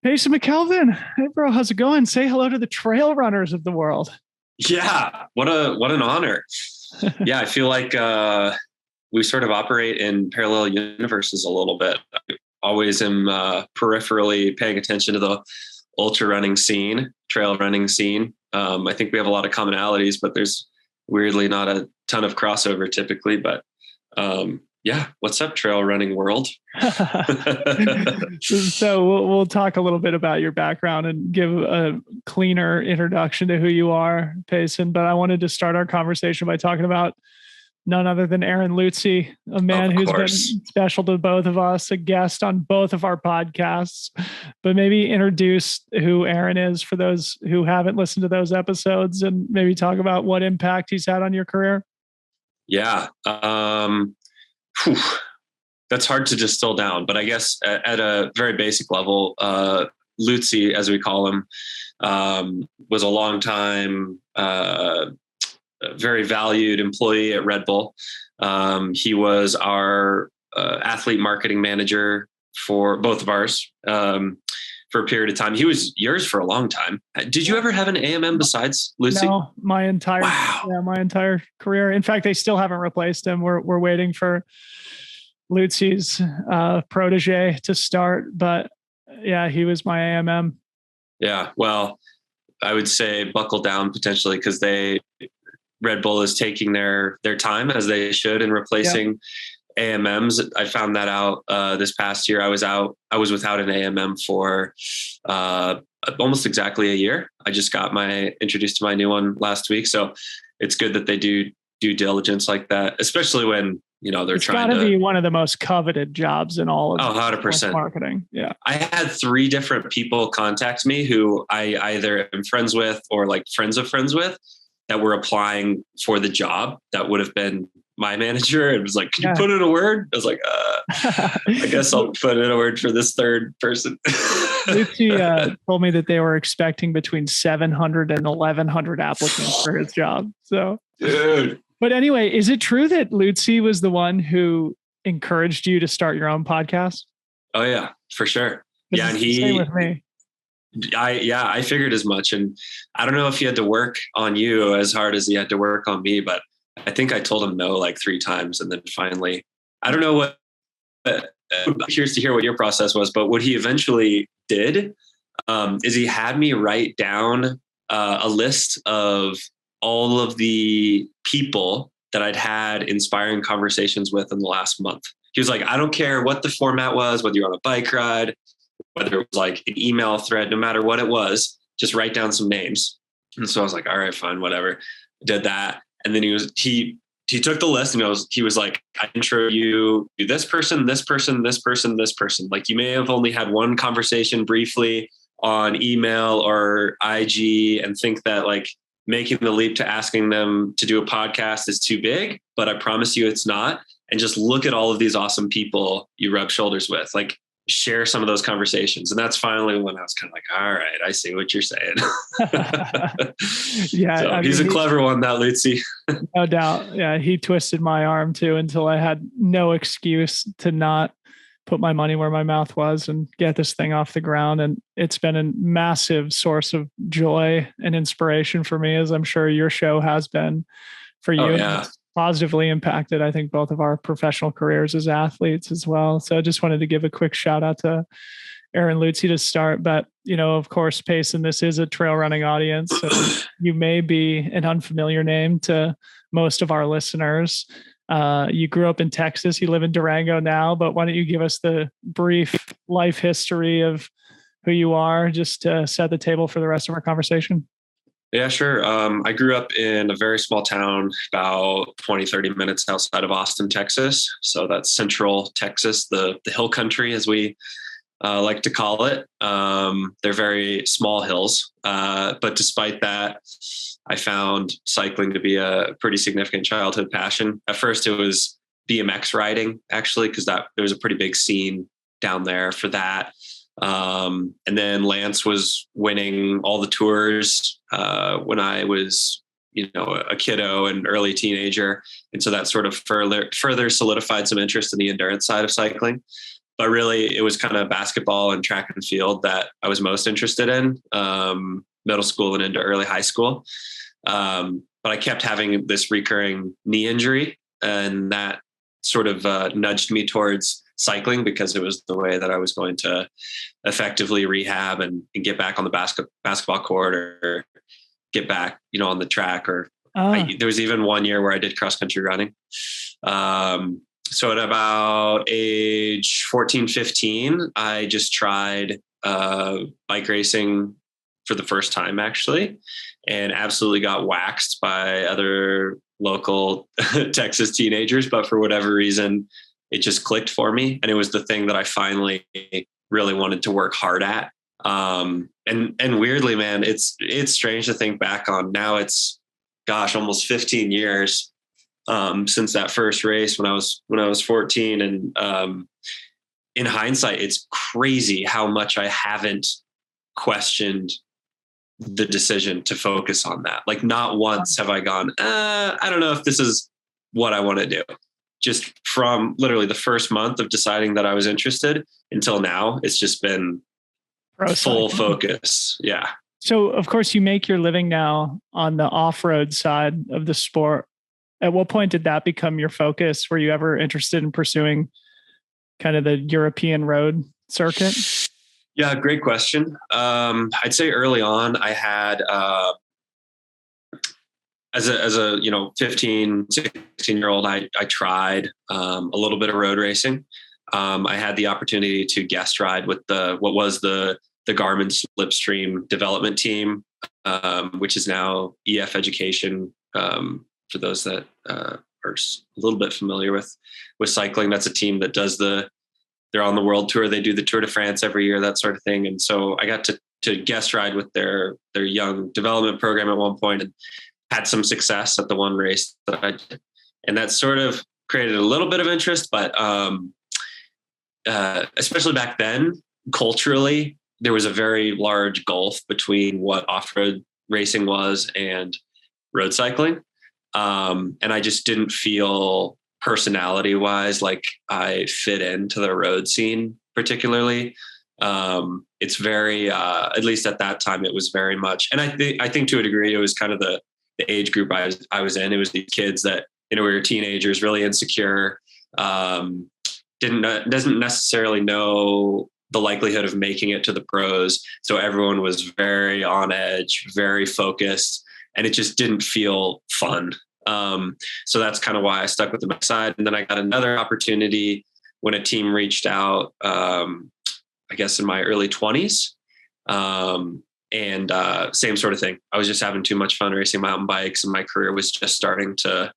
Payson McElveen. Hey, bro, how's it going? Say hello to the trail runners of the world. Yeah, what an honor. Yeah, I feel like we sort of operate in parallel universes a little bit. I always am peripherally paying attention to the ultra running scene, trail running scene. I think we have a lot of commonalities, but there's weirdly not a ton of crossover typically. But yeah, what's up, trail running world? So we'll talk a little bit about your background and give a cleaner introduction to who you are, Payson. But I wanted to start our conversation by talking about none other than Aaron Lutzy, a man who's been special to both of us, a guest on both of our podcasts. But maybe introduce who Aaron is for those who haven't listened to those episodes, and maybe talk about what impact he's had on your career. Yeah. That's hard to distill down, but I guess at a very basic level, Lutzy, as we call him, was a long time, very valued employee at Red Bull. He was our athlete marketing manager for both of ours for a period of time. He was yours for a long time. Did you ever have an AMM besides Lutzy? No, my entire career. In fact, they still haven't replaced him. We're waiting for Lutzy's protege to start, but yeah, he was my AMM. Yeah, well, I would say buckle down potentially because Red Bull is taking their time as they should in replacing AMMs. I found that out this past year. I was without an AMM for almost exactly a year. I just got introduced to my new one last week, so it's good that they do due diligence like that, especially when they're trying to be one of the most coveted jobs in all of 100% marketing. Yeah. I had 3 different people contact me who I either am friends with or like friends of friends with that were applying for the job that would have been my manager. It was like, can you put in a word? I was like, I guess I'll put in a word for this third person. Lutzy told me that they were expecting between 700 and 1,100 applicants for his job. So, dude. But anyway, is it true that Lutzy was the one who encouraged you to start your own podcast? Oh yeah, for sure. Yeah, and same with me. I figured as much, and I don't know if he had to work on you as hard as he had to work on me, but I think I told him no like 3 times, and then finally, I don't know what. I'm curious to hear what your process was, but what he eventually did is he had me write down a list of all of the people that I'd had inspiring conversations with in the last month. He was like, I don't care what the format was, whether you're on a bike ride, whether it was like an email thread, no matter what it was, just write down some names. And so I was like, all right, fine, whatever. Did that. And then he took the list and he was like, I intro you to this person, this person, this person, this person. Like you may have only had one conversation briefly on email or IG and think that like making the leap to asking them to do a podcast is too big, but I promise you it's not. And just look at all of these awesome people you rub shoulders with, like share some of those conversations. And that's finally when I was kind of like, all right, I see what you're saying. Yeah. So he's a clever one, that Lutzy. No doubt. Yeah. He twisted my arm too, until I had no excuse to not put my money where my mouth was and get this thing off the ground. And it's been a massive source of joy and inspiration for me, as I'm sure your show has been for you. Oh, yeah. It's positively impacted, I think, both of our professional careers as athletes as well. So I just wanted to give a quick shout out to Aaron Lutzy to start. But, of course, Payson, this is a trail running audience. So you may be an unfamiliar name to most of our listeners. You grew up in Texas. You live in Durango now, but why don't you give us the brief life history of who you are, just to set the table for the rest of our conversation? Yeah, sure. I grew up in a very small town about 20, 30 minutes outside of Austin, Texas. So that's central Texas, the hill country, as we like to call it. They're very small hills. But despite that, I found cycling to be a pretty significant childhood passion. At first, it was BMX riding, actually, because there was a pretty big scene down there for that. And then Lance was winning all the tours when I was, a kiddo and early teenager. And so that sort of further solidified some interest in the endurance side of cycling. but really it was kind of basketball and track and field that I was most interested in, middle school and into early high school. But I kept having this recurring knee injury, and that sort of nudged me towards cycling because it was the way that I was going to effectively rehab and get back on the basketball court or get back, on the track. Or there was even one year where I did cross country running. So at about age 14, 15, I just tried bike racing for the first time, actually, and absolutely got waxed by other local Texas teenagers. But for whatever reason, it just clicked for me. And it was the thing that I finally really wanted to work hard at. And weirdly, man, it's strange to think back on. Now it's, almost 15 years since that first race when I was 14. And in hindsight, it's crazy how much I haven't questioned the decision to focus on that. Like, not once have I gone, I don't know if this is what I want to do. Just from literally the first month of deciding that I was interested until now, it's just been full focus. Yeah. So of course you make your living now on the off-road side of the sport. At what point did that become your focus? Were you ever interested in pursuing kind of the European road circuit? Yeah, great question. I'd say early on I had, as a 15, 16-year-old, I tried a little bit of road racing. I had the opportunity to guest ride with what was the Garmin Slipstream development team, which is now EF Education. For those that are a little bit familiar with cycling, that's a team that does they're on the world tour. They do the Tour de France every year, that sort of thing. And so I got to guest ride with their young development program at one point and had some success at the one race that I did. And that sort of created a little bit of interest, but especially back then, culturally, there was a very large gulf between what off-road racing was and road cycling. And I just didn't feel personality-wise like I fit into the road scene particularly. It's very, at least at that time, it was very much, and I think to a degree, it was kind of the age group I was in. It was these kids that, we were teenagers, really insecure, doesn't necessarily know the likelihood of making it to the pros. So everyone was very on edge, very focused, and it just didn't feel fun. So that's kind of why I stuck with the back side. And then I got another opportunity when a team reached out, I guess in my early 20s. And same sort of thing. I was just having too much fun racing mountain bikes, and my career was just starting to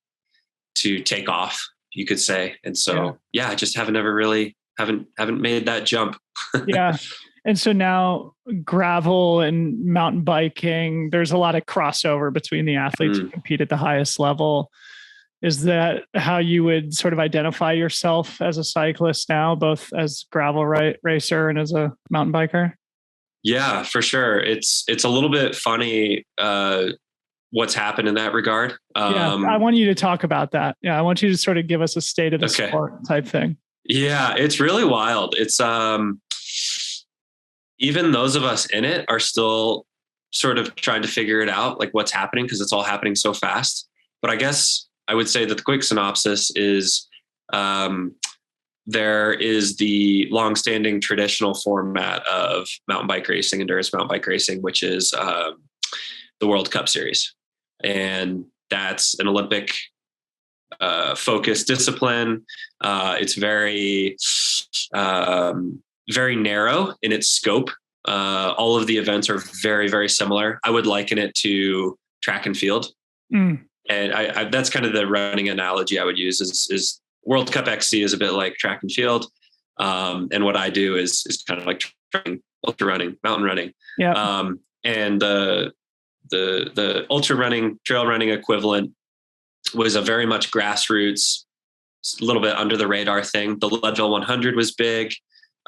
take off, you could say. And so, I just haven't made that jump. Yeah. And so now gravel and mountain biking, there's a lot of crossover between the athletes who compete at the highest level. Is that how you would sort of identify yourself as a cyclist now, both as gravel racer and as a mountain biker? Yeah, for sure. It's a little bit funny what's happened in that regard. I want you to talk about that. Yeah, I want you to sort of give us a state of the sport type thing. Yeah, it's really wild. It's even those of us in it are still sort of trying to figure it out, like what's happening, because it's all happening so fast. But I guess I would say that the quick synopsis is there is the longstanding traditional format of mountain bike racing, endurance mountain bike racing, which is the World Cup Series. And that's an Olympic focused discipline. It's very, very narrow in its scope. All of the events are very, very similar. I would liken it to track and field. And I that's kind of the running analogy I would use is World Cup XC is a bit like track and field. And what I do is kind of like ultra running, mountain running. Yeah. And the ultra running, trail running equivalent was a very much grassroots, a little bit under the radar thing. The Leadville 100 was big.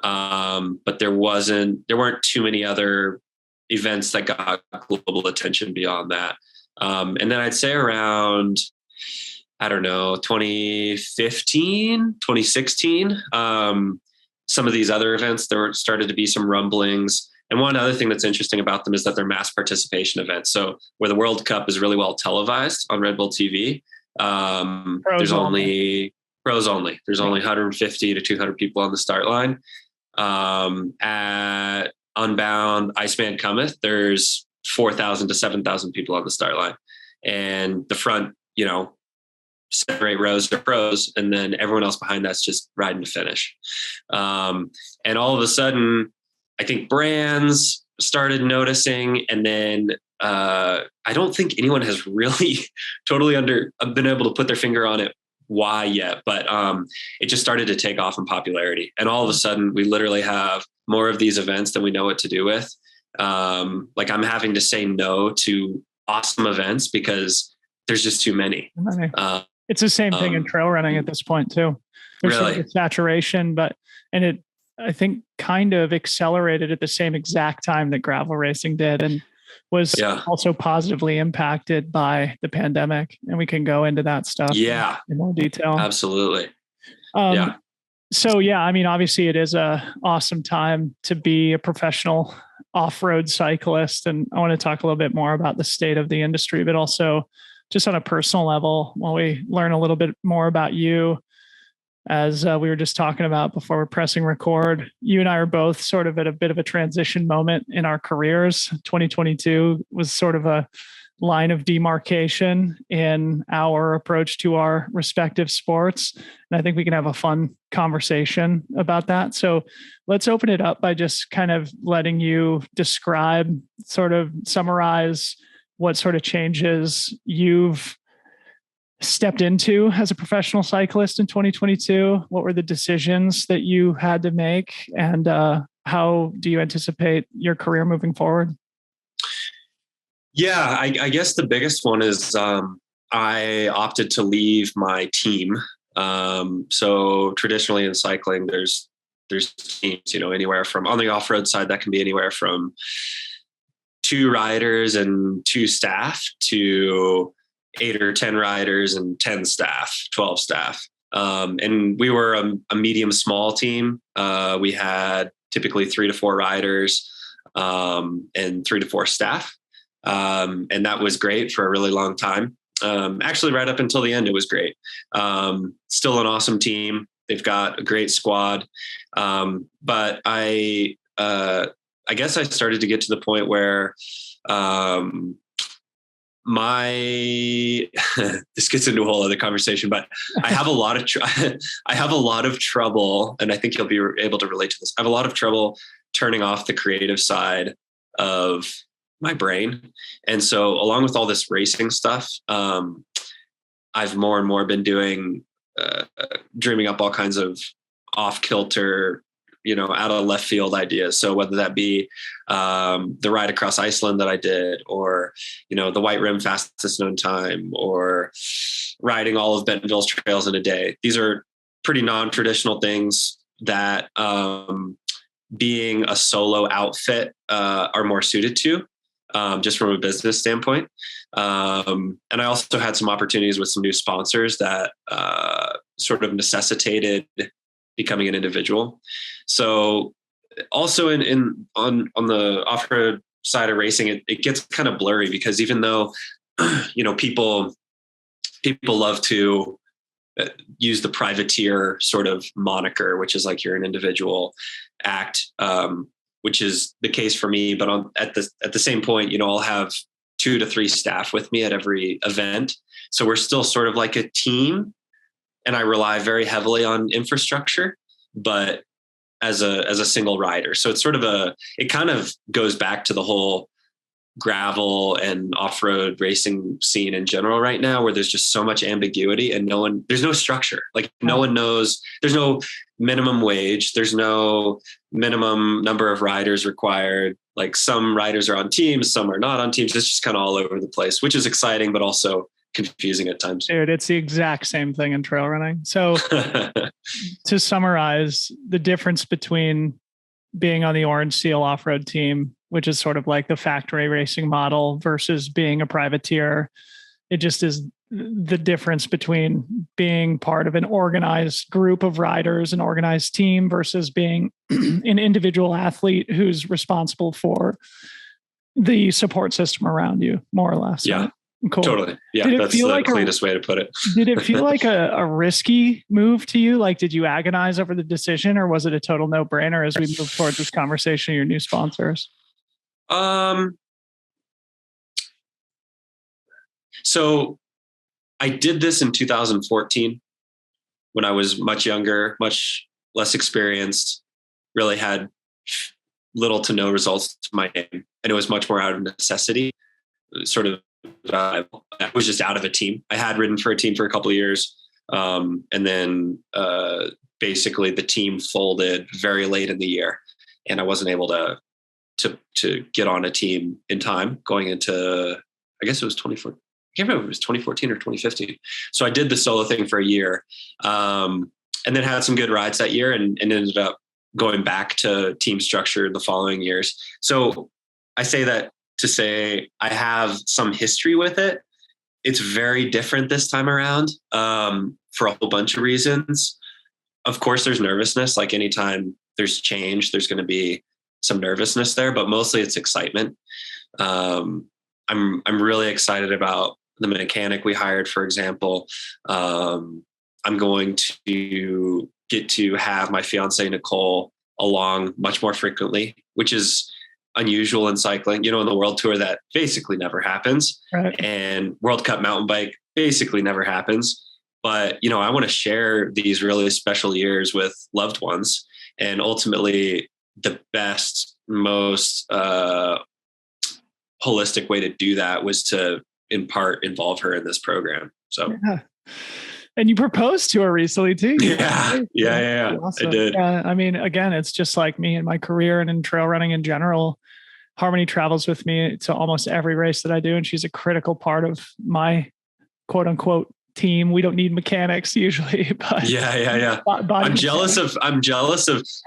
But there weren't too many other events that got global attention beyond that. And then I'd say around, 2015, 2016, some of these other events, there started to be some rumblings. And one other thing that's interesting about them is that they're mass participation events. So where the World Cup is really well televised on Red Bull TV, there's only pros only. There's only 150 to 200 people on the start line. At Unbound, Iceman Cometh, there's 4,000 to 7,000 people on the start line. And the front, 7 or 8 rows are pros, and then everyone else behind that's just riding to finish. And all of a sudden, I think brands started noticing, and then I don't think anyone has really totally been able to put their finger on it why yet, but it just started to take off in popularity. And all of a sudden, we literally have more of these events than we know what to do with. Like I'm having to say no to awesome events because there's just too many. It's the same thing in trail running at this point too. There's really? sort of saturation, and it, I think, kind of accelerated at the same exact time that gravel racing did, and was also positively impacted by the pandemic. And we can go into that stuff in more detail. Absolutely. So I mean, obviously it is a awesome time to be a professional off-road cyclist. And I want to talk a little bit more about the state of the industry, but also just on a personal level, while we learn a little bit more about you, as we were just talking about before we're pressing record, you and I are both sort of at a bit of a transition moment in our careers. 2022 was sort of a line of demarcation in our approach to our respective sports. And I think we can have a fun conversation about that. So let's open it up by just kind of letting you describe, sort of summarize what sort of changes you've stepped into as a professional cyclist in 2022. What were the decisions that you had to make, and how do you anticipate your career moving forward? Yeah, I guess the biggest one is I opted to leave my team. So traditionally in cycling, there's teams, anywhere from, on the off-road side, that can be anywhere from 2 riders and 2 staff to 8 or 10 riders and 10 staff, 12 staff. And we were a medium small team. We had typically 3 to 4 riders and 3 to 4 staff. And that was great for a really long time. Actually, right up until the end, it was great. Still an awesome team. They've got a great squad. But I guess I started to get to the point where this gets into a whole other conversation, but I have a lot of trouble, and I think you'll be able to relate to this. I have a lot of trouble turning off the creative side of my brain. And so along with all this racing stuff, I've more and more been doing, dreaming up all kinds of off kilter, out of left field ideas. So whether that be the ride across Iceland that I did, or, the White Rim fastest known time, or riding all of Bentonville's trails in a day. These are pretty non-traditional things that being a solo outfit are more suited to, just from a business standpoint. And I also had some opportunities with some new sponsors that sort of necessitated becoming an individual. So also on the off-road side of racing, it gets kind of blurry, because even though, people love to use the privateer sort of moniker, which is like you're an individual act, which is the case for me. But at the same point, I'll have 2 to 3 staff with me at every event. So we're still sort of like a team, and I rely very heavily on infrastructure, but as a single rider. So it's sort of it kind of goes back to the whole gravel and off-road racing scene in general right now, where there's just so much ambiguity and there's no structure. Like no one knows, there's no minimum wage. There's no minimum number of riders required. Like some riders are on teams, some are not on teams. It's just kind of all over the place, which is exciting, but also confusing at times. Dude, it's the exact same thing in trail running. So to summarize, the difference between being on the Orange Seal off-road team, which is sort of like the factory racing model, versus being a privateer, it just is the difference between being part of an organized group of riders, an organized team, versus being an individual athlete who's responsible for the support system around you, more or less. Yeah. Right? Cool. Totally. Yeah. That's the cleanest way to put it. Did it feel like a risky move to you? Like, did you agonize over the decision, or was it a total no-brainer as we move towards this conversation, your new sponsors? So I did this in 2014 when I was much younger, much less experienced, really had little to no results to my name. And it was much more out of necessity, sort of. I was just out of a team. I had ridden for a team for a couple of years. And then basically the team folded very late in the year, and I wasn't able to get on a team in time going into, I guess it was 2014. I can't remember if it was 2014 or 2015. So I did the solo thing for a year, and then had some good rides that year, and ended up going back to team structure the following years. So I say that to say I have some history with it. It's very different this time around, for a whole bunch of reasons. Of course, there's nervousness. Like anytime there's change, there's going to be some nervousness there, but mostly it's excitement. I'm really excited about the mechanic we hired, for example. I'm going to get to have my fiance, Nicole, along much more frequently, which is unusual in cycling. In the World Tour, that basically never happens. Right. And World Cup mountain bike basically never happens. But, I want to share these really special years with loved ones. And ultimately, the best, most holistic way to do that was to, in part, involve her in this program. So, yeah. And you proposed to her recently too. Yeah. Awesome. I did. Yeah. I mean, again, it's just like me in my career and in trail running in general. Harmony travels with me to almost every race that I do, and she's a critical part of my quote unquote team. We don't need mechanics usually, but yeah. I'm jealous of, I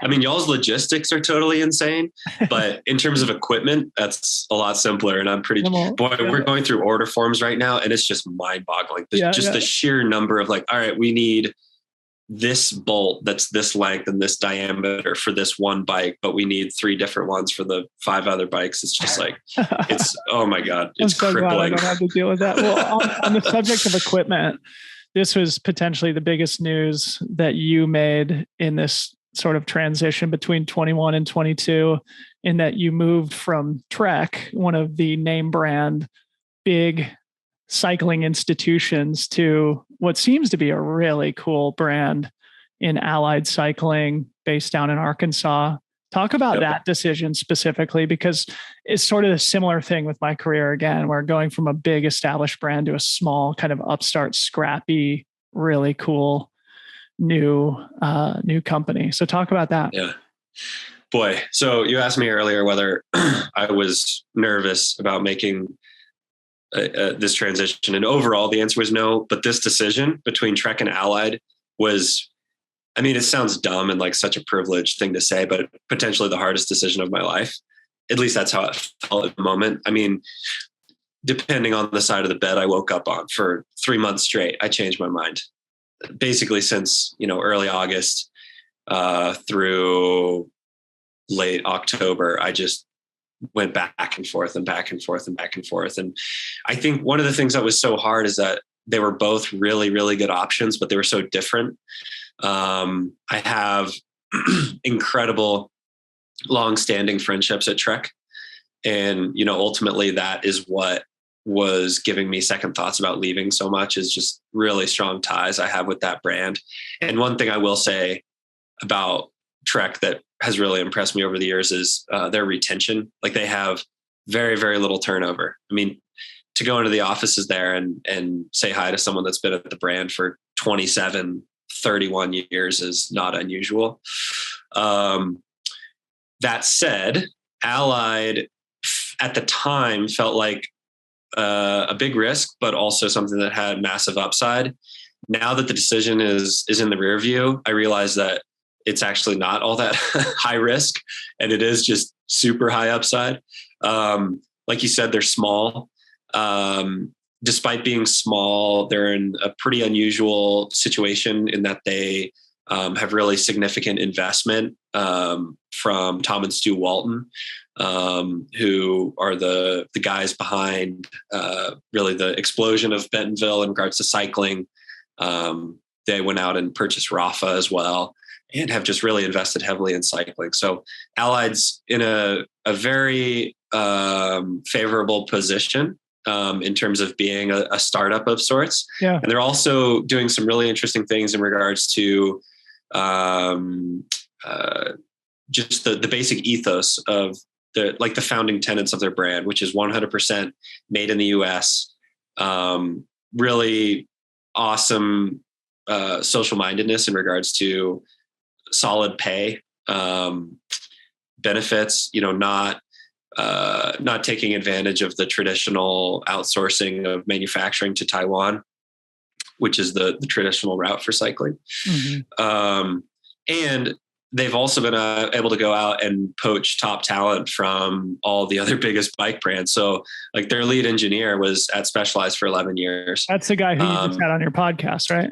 mean, y'all's logistics are totally insane, but in terms of equipment, that's a lot simpler. And I'm we're going through order forms right now, and it's just mind boggling. The sheer number of like, all right, we need this bolt that's this length and this diameter for this one bike, but we need 3 different ones for the 5 other bikes. It's just like, it's, oh my God, it's so crippling. Glad I don't have to deal with that. Well, on the subject of equipment, this was potentially the biggest news that you made in this sort of transition between 21 and 22, in that you moved from Trek, one of the name brand big cycling institutions, to what seems to be a really cool brand in Allied Cycling based down in Arkansas. Talk about that decision specifically, because it's sort of a similar thing with my career again, where going from a big established brand to a small kind of upstart, scrappy, really cool new company. So talk about that. Yeah. Boy. So you asked me earlier whether I was nervous about making this transition, and overall the answer was no. But this decision between Trek and Allied was, I mean, it sounds dumb and like such a privileged thing to say, but potentially the hardest decision of my life. At least that's how it felt at the moment. I mean, depending on the side of the bed I woke up on for 3 months straight, I changed my mind. Basically since, early August through late October, I just went back and forth and back and forth and back and forth. And I think one of the things that was so hard is that they were both really, really good options, but they were so different. I have incredible long-standing friendships at Trek. And, ultimately that is what was giving me second thoughts about leaving so much, is just really strong ties I have with that brand. And one thing I will say about Trek that has really impressed me over the years is their retention. Like, they have very, very little turnover. I mean, to go into the offices there and say hi to someone that's been at the brand for 27, 31 years is not unusual. That said, Allied at the time felt like a big risk, but also something that had massive upside. Now that the decision is in the rear view, I realize that it's actually not all that high risk, and it is just super high upside. Like you said, they're small. despite being small, they're in a pretty unusual situation in that they have really significant investment from Tom and Stu Walton, who are the guys behind really the explosion of Bentonville in regards to cycling. They went out and purchased Rafa as well, and have just really invested heavily in cycling. So Allied's in a very favorable position in terms of being a startup of sorts. Yeah. And they're also doing some really interesting things in regards to just the basic ethos of the founding tenets of their brand, which is 100% made in the US. Really awesome social mindedness in regards to solid pay, benefits, not taking advantage of the traditional outsourcing of manufacturing to Taiwan, which is the traditional route for cycling. Mm-hmm. And they've also been able to go out and poach top talent from all the other biggest bike brands. So like their lead engineer was at Specialized for 11 years. That's the guy who you just had on your podcast, right?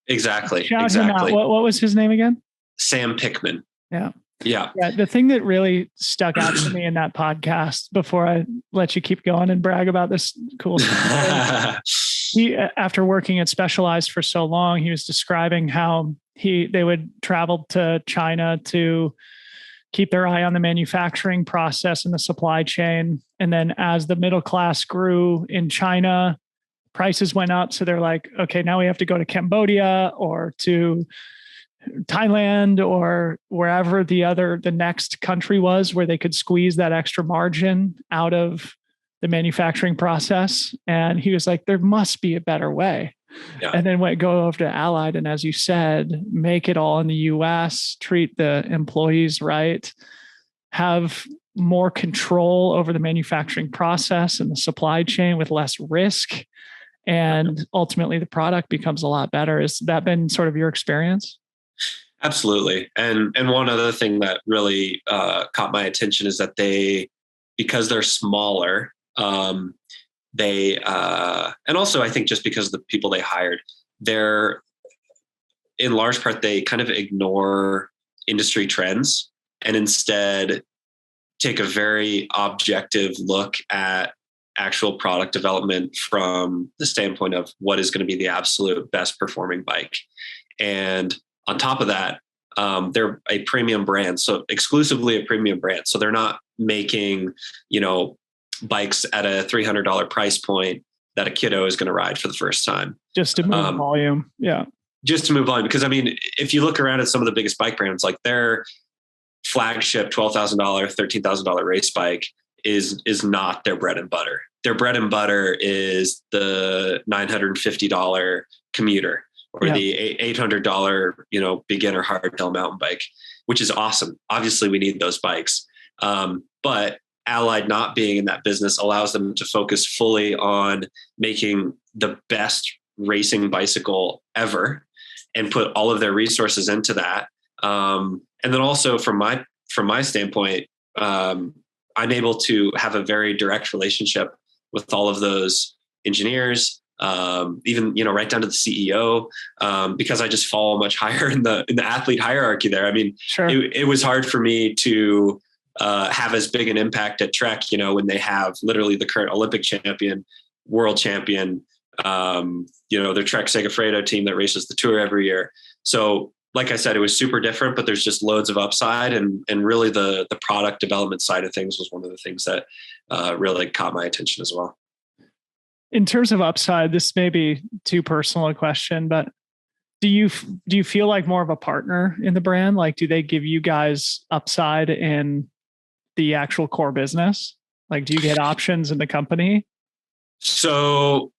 Exactly. Shout him out. What was his name again? Sam Pickman. Yeah. Yeah. The thing that really stuck out to me in that podcast, before I let you keep going and brag about this cool stuff, he, after working at Specialized for so long, he was describing how they would travel to China to keep their eye on the manufacturing process and the supply chain. And then as the middle class grew in China, prices went up. So they're like, okay, now we have to go to Cambodia or to Thailand or wherever the next country was where they could squeeze that extra margin out of the manufacturing process. And he was like, there must be a better way. Yeah. And then go over to Allied. And as you said, make it all in the US, treat the employees right, have more control over the manufacturing process and the supply chain with less risk. And ultimately the product becomes a lot better. Has that been sort of your experience? Absolutely. And one other thing that really caught my attention is that because they're smaller, they and also I think just because of the people they hired, they're in large part, they kind of ignore industry trends and instead take a very objective look at actual product development from the standpoint of what is going to be the absolute best performing bike. And on top of that, they're a premium brand, so exclusively a premium brand. So they're not making, bikes at a $300 price point that a kiddo is going to ride for the first time. Just to move volume. Yeah. Just to move volume. Because I mean, if you look around at some of the biggest bike brands, like their flagship $12,000, $13,000 race bike is not their bread and butter. Their bread and butter is the $950 commuter or the $800, beginner hardtail mountain bike, which is awesome. Obviously we need those bikes. But Allied not being in that business allows them to focus fully on making the best racing bicycle ever and put all of their resources into that. And then also from my standpoint, I'm able to have a very direct relationship with all of those engineers, even, right down to the CEO, because I just fall much higher in the athlete hierarchy there. I mean, sure. It was hard for me to have as big an impact at Trek, when they have literally the current Olympic champion, world champion, their Trek Segafredo team that races the tour every year. So like I said, it was super different, but there's just loads of upside and really the product development side of things was one of the things that really caught my attention as well. In terms of upside, this may be too personal a question, but do you feel like more of a partner in the brand? Like, do they give you guys upside in the actual core business? Like, do you get options in the company? So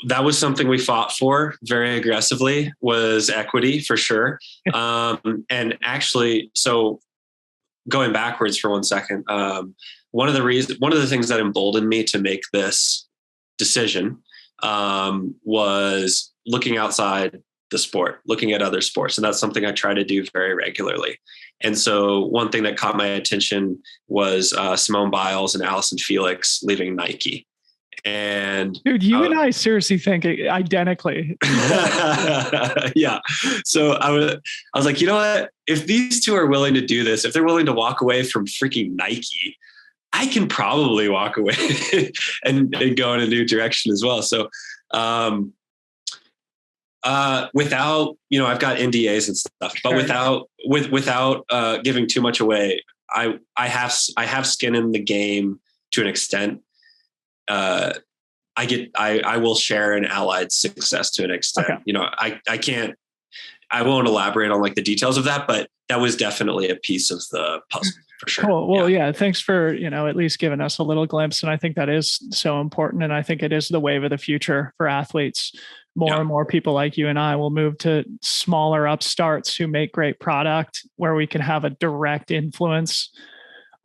that was something we fought for very aggressively, was equity for sure. And actually, so going backwards for 1 second, one of the things that emboldened me to make this decision was looking outside the sport, looking at other sports. And that's something I try to do very regularly. And so one thing that caught my attention was Simone Biles and Allison Felix leaving Nike. And dude, you and I seriously think identically. Yeah. So I was like, you know what? If these two are willing to do this, if they're willing to walk away from freaking Nike, I can probably walk away and go in a new direction as well. So, without, I've got NDAs and stuff, but without giving too much away, I have skin in the game to an extent. I will share an allied success to an extent. Okay. I won't elaborate on like the details of that, but that was definitely a piece of the puzzle for sure. Cool. Well, yeah. Thanks for, at least giving us a little glimpse. And I think that is so important. And I think it is the wave of the future for athletes. More and more people like you and I will move to smaller upstarts who make great product where we can have a direct influence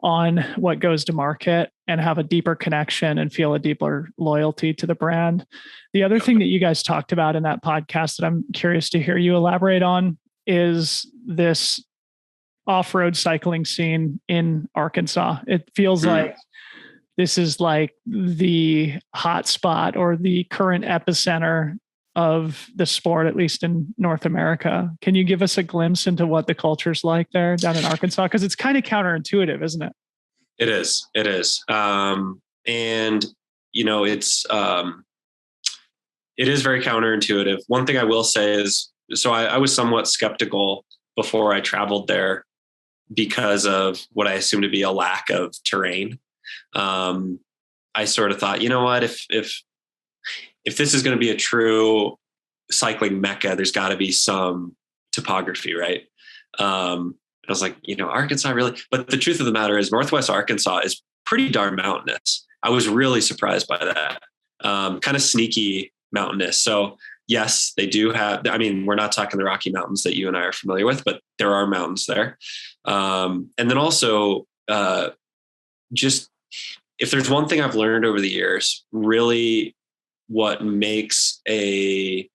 on what goes to market and have a deeper connection and feel a deeper loyalty to the brand. The other thing that you guys talked about in that podcast that I'm curious to hear you elaborate on is this off-road cycling scene in Arkansas. It feels like this is like the hot spot or the current epicenter of the sport, at least in North America. Can you give us a glimpse into what the culture's like there down in Arkansas? Because it's kind of counterintuitive, isn't it? It is. And it is very counterintuitive. One thing I will say is, so I was somewhat skeptical before I traveled there because of what I assumed to be a lack of terrain. I sort of thought, you know what, if this is going to be a true cycling mecca, there's got to be some topography, right? I was like, Arkansas really, but the truth of the matter is Northwest Arkansas is pretty darn mountainous. I was really surprised by that. Kind of sneaky mountainous. So yes, they do have, we're not talking the Rocky Mountains that you and I are familiar with, but there are mountains there. And then also, just if there's one thing I've learned over the years, really what makes a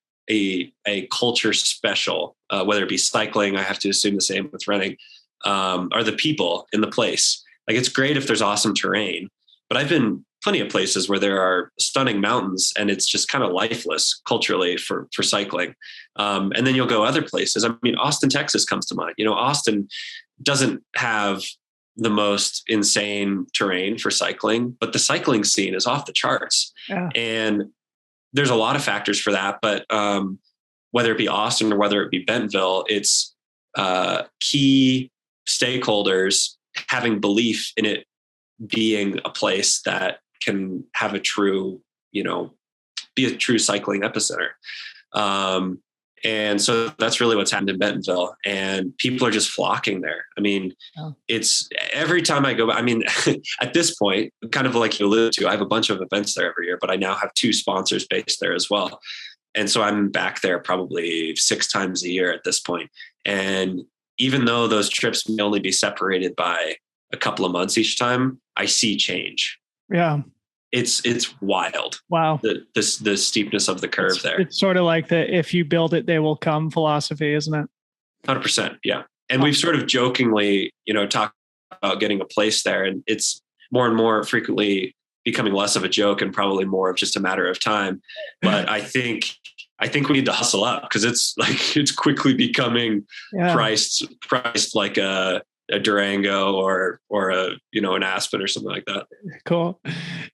culture special, whether it be cycling, I have to assume the same with running, are the people in the place. Like, it's great if there's awesome terrain, but I've been plenty of places where there are stunning mountains and it's just kind of lifeless culturally for cycling. And then you'll go other places. Austin, Texas comes to mind. Austin doesn't have the most insane terrain for cycling, but the cycling scene is off the charts. Yeah. And there's a lot of factors for that, but whether it be Austin or whether it be Bentonville, it's key stakeholders having belief in it being a place that can have a true, be a true cycling epicenter. And so that's really what's happened in Bentonville, and people are just flocking there. It's every time I go, at this point, kind of like you alluded to, I have a bunch of events there every year, but I now have 2 sponsors based there as well. And so I'm back there probably 6 times a year at this point. And even though those trips may only be separated by a couple of months each time, I see change. Yeah. It's wild. Wow. The steepness of the curve there. It's sort of like the, if you build it, they will come philosophy, isn't it? 100%. Yeah. And we've sort of jokingly, talked about getting a place there, and it's more and more frequently becoming less of a joke and probably more of just a matter of time. But I think we need to hustle up, because it's quickly becoming priced like a Durango or a, an Aspen or something like that. Cool.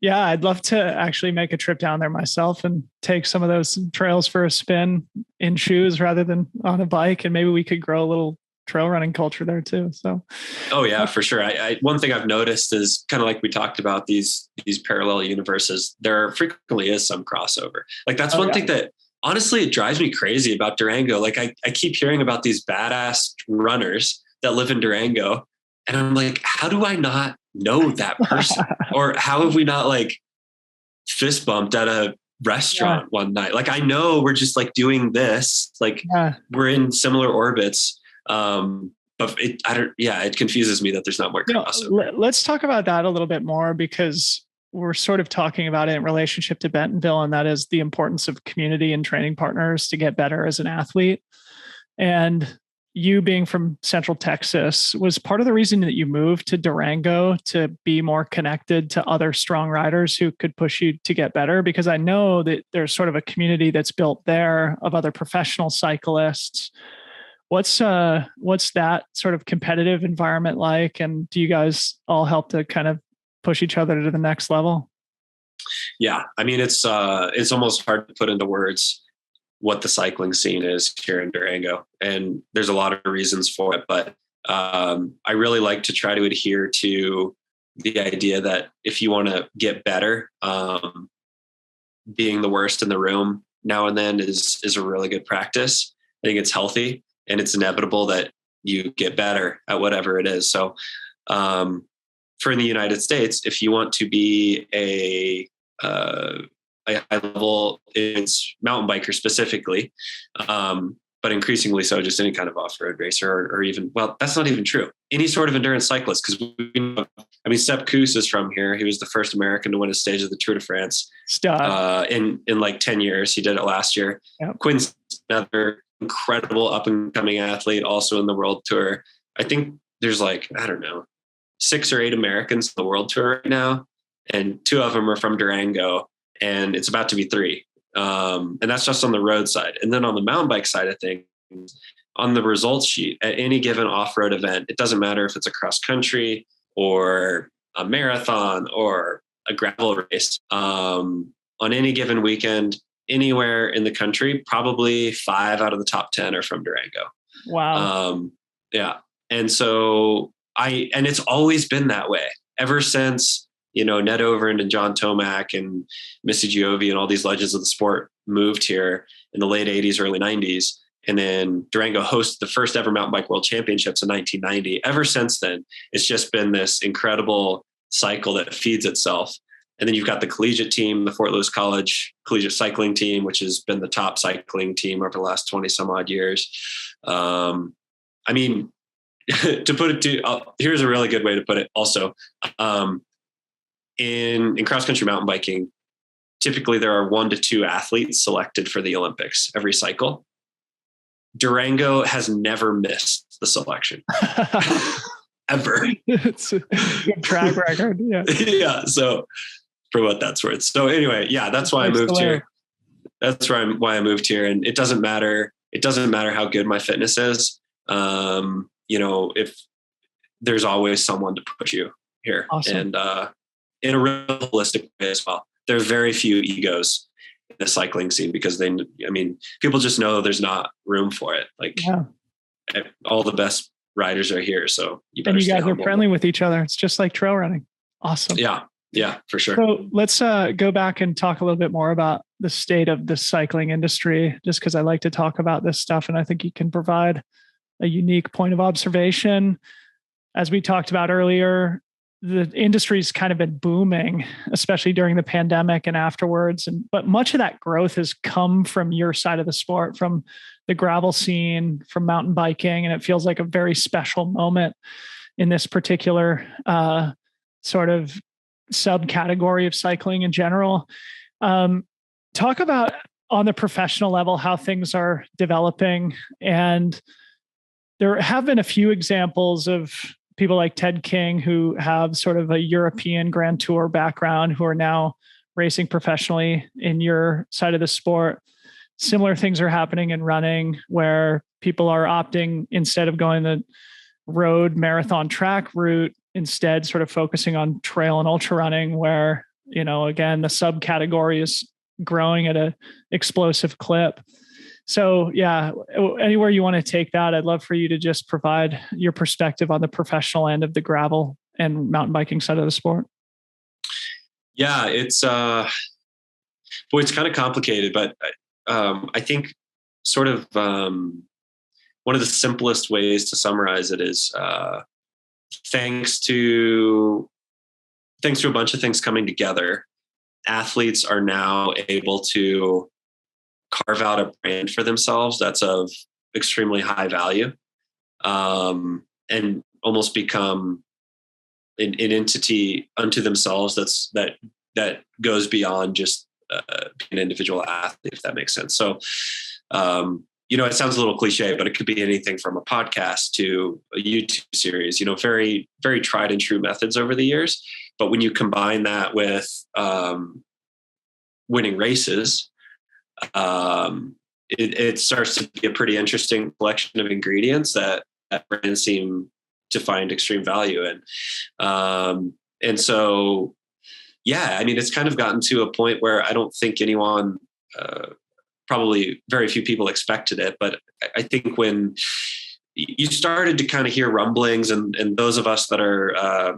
Yeah. I'd love to actually make a trip down there myself and take some of those trails for a spin in shoes rather than on a bike. And maybe we could grow a little trail running culture there too. So. Oh yeah, for sure. One thing I've noticed is kind of like we talked about these parallel universes, there frequently is some crossover. Like that's one thing that honestly, it drives me crazy about Durango. Like I keep hearing about these badass runners that live in Durango. And I'm like, how do I not know that person? Or how have we not fist bumped at a restaurant one night? Like, I know we're just doing this, we're in similar orbits. But it confuses me that there's not more crossover. Let's talk about that a little bit more, because we're sort of talking about it in relationship to Bentonville, and that is the importance of community and training partners to get better as an athlete. And you being from Central Texas was part of the reason that you moved to Durango to be more connected to other strong riders who could push you to get better? Because I know that there's sort of a community that's built there of other professional cyclists. What's that sort of competitive environment like? And do you guys all help to kind of push each other to the next level? Yeah. I mean, it's almost hard to put into words what the cycling scene is here in Durango. And there's a lot of reasons for it, but I really like to try to adhere to the idea that if you want to get better, being the worst in the room now and then is a really good practice. I think it's healthy, and it's inevitable that you get better at whatever it is. So for in the United States, if you want to be a high level, it's mountain biker specifically, but increasingly so just any kind of off-road racer or even, well, that's not even true. Any sort of endurance cyclist, because Sepp Kuss is from here. He was the first American to win a stage of the Tour de France in like 10 years. He did it last year. Yep. Quinn's another incredible up and coming athlete, also in the World Tour. I think there's 6 or 8 Americans in the World Tour right now, and 2 of them are from Durango, and it's about to be 3. And that's just on the road side. And then on the mountain bike side of things, on the results sheet at any given off-road event, it doesn't matter if it's a cross country or a marathon or a gravel race, on any given weekend, anywhere in the country, probably 5 out of the top 10 are from Durango. Wow. Yeah. And so and it's always been that way ever since, Ned Overend and John Tomac and Missy Giovi and all these legends of the sport moved here in the late 80s, early 90s. And then Durango hosted the first ever mountain bike world championships in 1990. Ever since then, it's just been this incredible cycle that feeds itself. And then you've got the collegiate team, the Fort Lewis College collegiate cycling team, which has been the top cycling team over the last 20 some odd years. To put it here's a really good way to put it also. In cross-country mountain biking, typically there are 1 to 2 athletes selected for the Olympics every cycle. Durango has never missed the selection. Ever. It's a good track record. Yeah. Yeah. So for what that's worth. So anyway, yeah, that's why I moved here. That's why I moved here. And it doesn't matter how good my fitness is. If there's always someone to push you here. Awesome. And in a realistic way as well. There are very few egos in the cycling scene because people just know there's not room for it. All the best riders are here. So you guys are friendly with each other. It's just like trail running. Awesome. Yeah, for sure. So let's go back and talk a little bit more about the state of the cycling industry, just because I like to talk about this stuff. And I think you can provide a unique point of observation. As we talked about earlier, the industry's kind of been booming, especially during the pandemic and afterwards. But much of that growth has come from your side of the sport, from the gravel scene, from mountain biking. And it feels like a very special moment in this particular sort of subcategory of cycling in general. Talk about on the professional level, how things are developing. And there have been a few examples of people like Ted King, who have sort of a European Grand Tour background, who are now racing professionally in your side of the sport. Similar things are happening in running, where people are opting, instead of going the road marathon track route, instead sort of focusing on trail and ultra running, where, again, the subcategory is growing at an explosive clip. So yeah, anywhere you want to take that, I'd love for you to just provide your perspective on the professional end of the gravel and mountain biking side of the sport. Yeah, it's it's kind of complicated, but I think sort of one of the simplest ways to summarize it is thanks to a bunch of things coming together, athletes are now able to carve out a brand for themselves that's of extremely high value, and almost become an entity unto themselves that goes beyond just an individual athlete, if that makes sense. So it sounds a little cliche, but it could be anything from a podcast to a YouTube series, very, very tried and true methods over the years. But when you combine that with winning races, it starts to be a pretty interesting collection of ingredients that brands seem to find extreme value in. And so, yeah, I mean, it's kind of gotten to a point where I don't think anyone, probably very few people expected it, but I think when you started to kind of hear rumblings and those of us that are,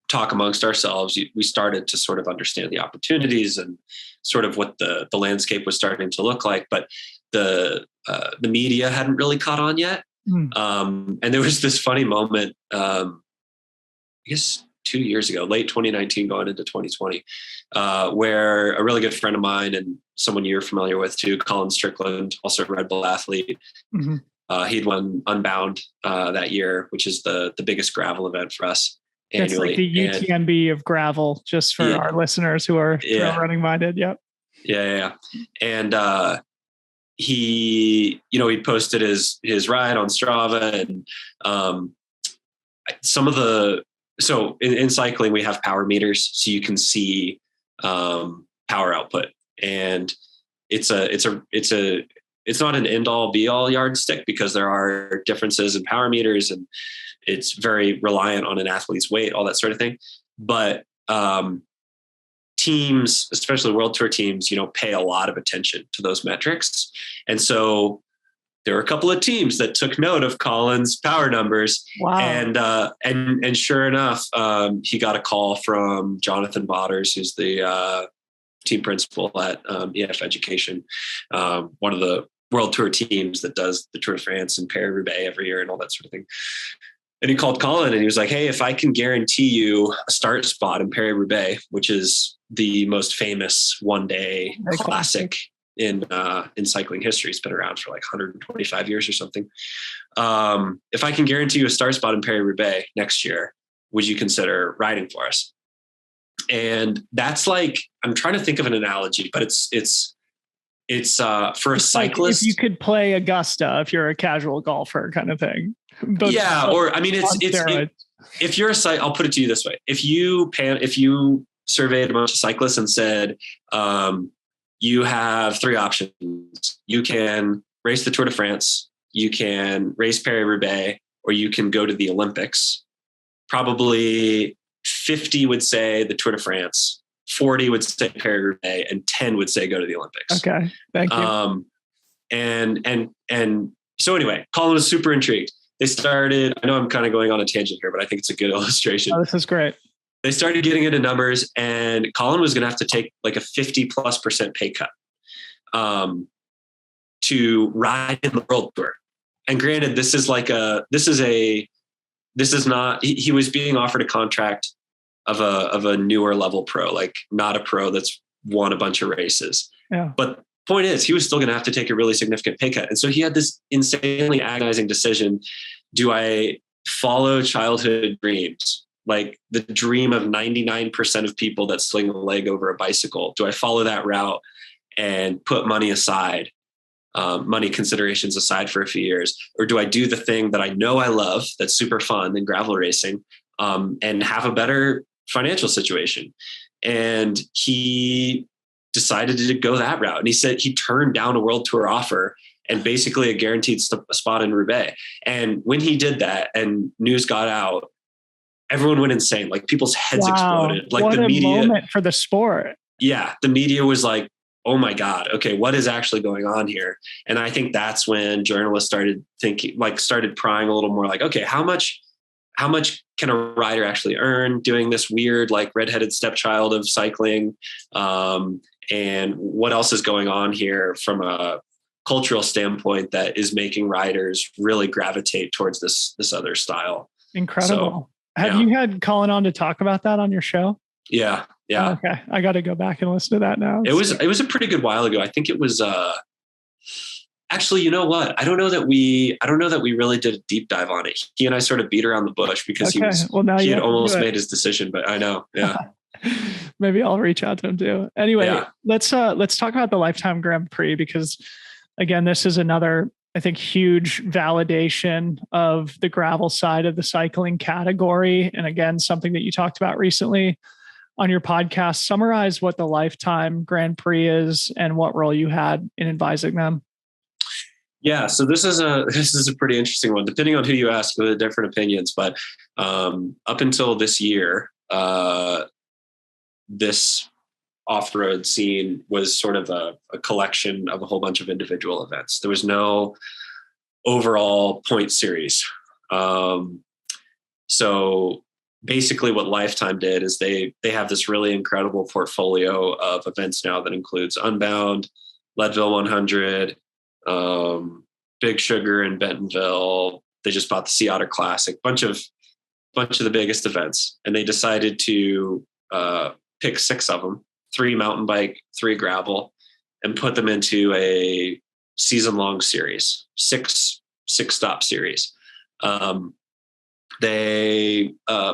talk amongst ourselves, we started to sort of understand the opportunities and sort of what the landscape was starting to look like, but the media hadn't really caught on yet. And there was this funny moment, I guess 2 years ago, late 2019 going into 2020, where a really good friend of mine and someone you're familiar with too, Colin Strickland, also a Red Bull athlete. He'd won Unbound that year, which is the biggest gravel event for us annually. It's like the UTMB of gravel, just for our listeners who are trail running minded. Yep. Yeah. And he posted his ride on Strava, and so in cycling we have power meters, so you can see power output, and it's not an end all be all yardstick because there are differences in power meters, and it's very reliant on an athlete's weight, all that sort of thing. But teams, especially World Tour teams, pay a lot of attention to those metrics. And so there were a couple of teams that took note of Colin's power numbers. Wow. And sure enough, he got a call from Jonathan Botters, who's the team principal at EF Education, one of the World Tour teams that does the Tour de France and Paris-Roubaix every year and all that sort of thing. And he called Colin and he was like, "Hey, if I can guarantee you a start spot in Paris-Roubaix, which is the most famous one-day classic in cycling history, it's been around for like 125 years or something. If I can guarantee you a start spot in Paris-Roubaix next year, would you consider riding for us?" And that's like, I'm trying to think of an analogy, but it's for a cyclist. Like if you could play Augusta, if you're a casual golfer kind of thing. Or I mean, if you're I'll put it to you this way. If you surveyed a bunch of cyclists and said, you have three options. You can race the Tour de France, you can race Paris-Roubaix, or you can go to the Olympics. Probably 50 would say the Tour de France, 40 would say Paris-Roubaix, and 10 would say go to the Olympics. Okay. Thank you. And so anyway, Colin was super intrigued. They started, I know I'm kind of going on a tangent here, but I think it's a good illustration. Oh, this is great. They started getting into numbers, and Colin was going to have to take like a 50+% pay cut to ride in the World Tour. And granted, he was being offered a contract of a newer level pro, like not a pro that's won a bunch of races. Yeah. But point is, he was still going to have to take a really significant pay cut. And so he had this insanely agonizing decision. Do I follow childhood dreams? Like the dream of 99% of people that sling a leg over a bicycle. Do I follow that route and put money aside, money considerations aside for a few years? Or do I do the thing that I know I love, that's super fun in gravel racing, and have a better financial situation? And he decided to go that route. And he said he turned down a World Tour offer and basically a guaranteed spot in Roubaix. And when he did that and news got out, everyone went insane. Like people's heads exploded. Like what the media, a moment for the sport. Yeah. The media was like, oh my God, okay, what is actually going on here? And I think that's when journalists started prying a little more like, okay, how much can a rider actually earn doing this weird, like redheaded stepchild of cycling? And what else is going on here from a cultural standpoint that is making riders really gravitate towards this other style? Incredible. So, have you had Colin on to talk about that on your show? Yeah. Oh, okay. I got to go back and listen to that now. It was a pretty good while ago. I think it was, actually, you know what? I don't know that we really did a deep dive on it. He and I sort of beat around the bush because he had almost made his decision, but I know. Yeah. Maybe I'll reach out to him too. Anyway, let's talk about the LifeTime Grand Prix, because again, this is another, I think, huge validation of the gravel side of the cycling category. And again, something that you talked about recently on your podcast. Summarize what the LifeTime Grand Prix is and what role you had in advising them. Yeah, so this is a pretty interesting one. Depending on who you ask, there are different opinions. But up until this year, this off-road scene was sort of a collection of a whole bunch of individual events. There was no overall point series. So basically what LifeTime did is they have this really incredible portfolio of events now that includes Unbound, Leadville 100, Big Sugar in Bentonville. They just bought the Sea Otter Classic, bunch of the biggest events. And they decided to pick 6 of them, 3 mountain bike, 3 gravel, and put them into a season-long series, 6 stop series. They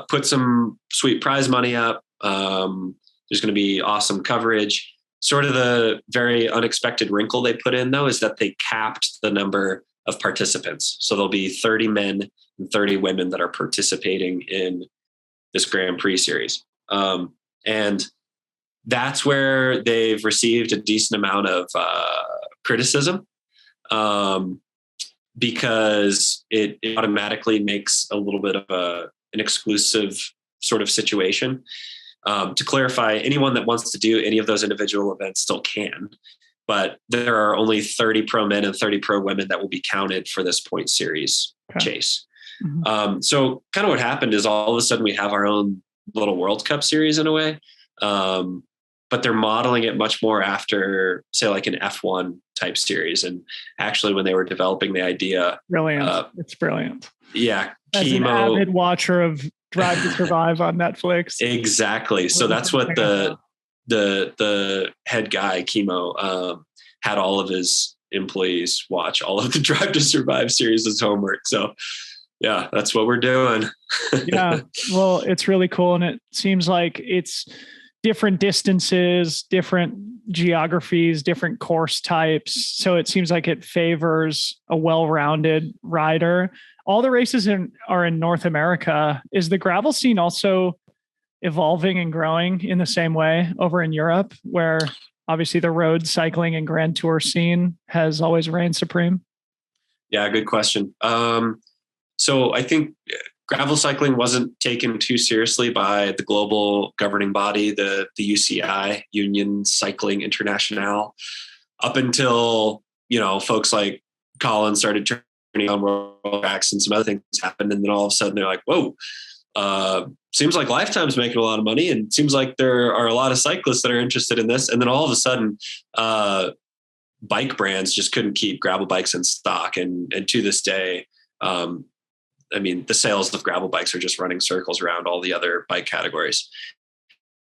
put some sweet prize money up. There's going to be awesome coverage. Sort of the very unexpected wrinkle they put in, though, is that they capped the number of participants. So there'll be 30 men and 30 women that are participating in this Grand Prix series. And that's where they've received a decent amount of criticism, because it automatically makes a little bit of an exclusive sort of situation. To clarify, anyone that wants to do any of those individual events still can, but there are only 30 pro men and 30 pro women that will be counted for this point series chase. Mm-hmm. So kind of what happened is all of a sudden we have our own little World Cup series in a way. But they're modeling it much more after, say, like an F1 type series. And actually, when they were developing the idea, brilliant. It's brilliant. Yeah. As an avid watcher of Drive to Survive on Netflix. Exactly. So that's what the head guy, Chemo, had all of his employees watch all of the Drive to Survive series as homework. So yeah, that's what we're doing. Yeah. Well, it's really cool. And it seems like it's different distances, different geographies, different course types. So it seems like it favors a well-rounded rider. All the races are in North America. Is the gravel scene also evolving and growing in the same way over in Europe, where obviously the road cycling and Grand Tour scene has always reigned supreme? Yeah, good question. So I think gravel cycling wasn't taken too seriously by the global governing body, the UCI, Union Cycling International, up until, folks like Colin started turning on world tracks and some other things happened. And then all of a sudden they're like, whoa, seems like LifeTime's making a lot of money, and seems like there are a lot of cyclists that are interested in this. And then all of a sudden, bike brands just couldn't keep gravel bikes in stock. And to this day, the sales of gravel bikes are just running circles around all the other bike categories.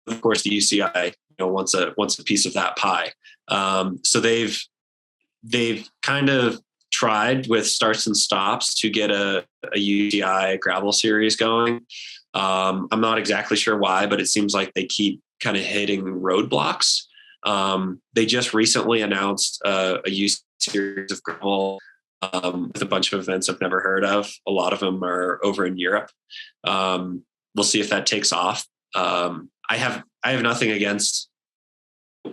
Of course, the UCI, wants a piece of that pie. So they've kind of tried with starts and stops to get a UCI gravel series going. I'm not exactly sure why, but it seems like they keep kind of hitting roadblocks. They just recently announced a UCI series of gravel with a bunch of events I've never heard of. A lot of them are over in Europe. We'll see if that takes off. I have nothing against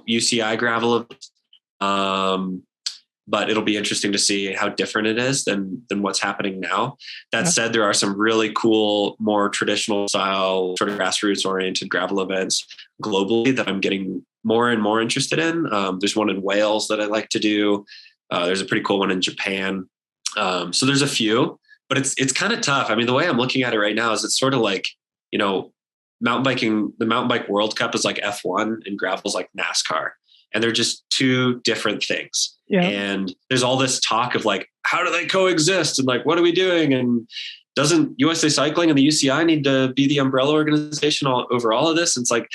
UCI gravel, but it'll be interesting to see how different it is than what's happening now. That said, there are some really cool, more traditional style, sort of grassroots oriented gravel events globally that I'm getting more and more interested in. There's one in Wales that I like to do. There's a pretty cool one in Japan. So there's a few, but it's kind of tough. The way I'm looking at it right now is it's sort of like, mountain biking, the mountain bike World Cup is like F1 and gravel is like NASCAR. And they're just two different things. Yeah. And there's all this talk of like, how do they coexist? And like, what are we doing? And doesn't USA Cycling and the UCI need to be the umbrella organization over all of this? And it's like,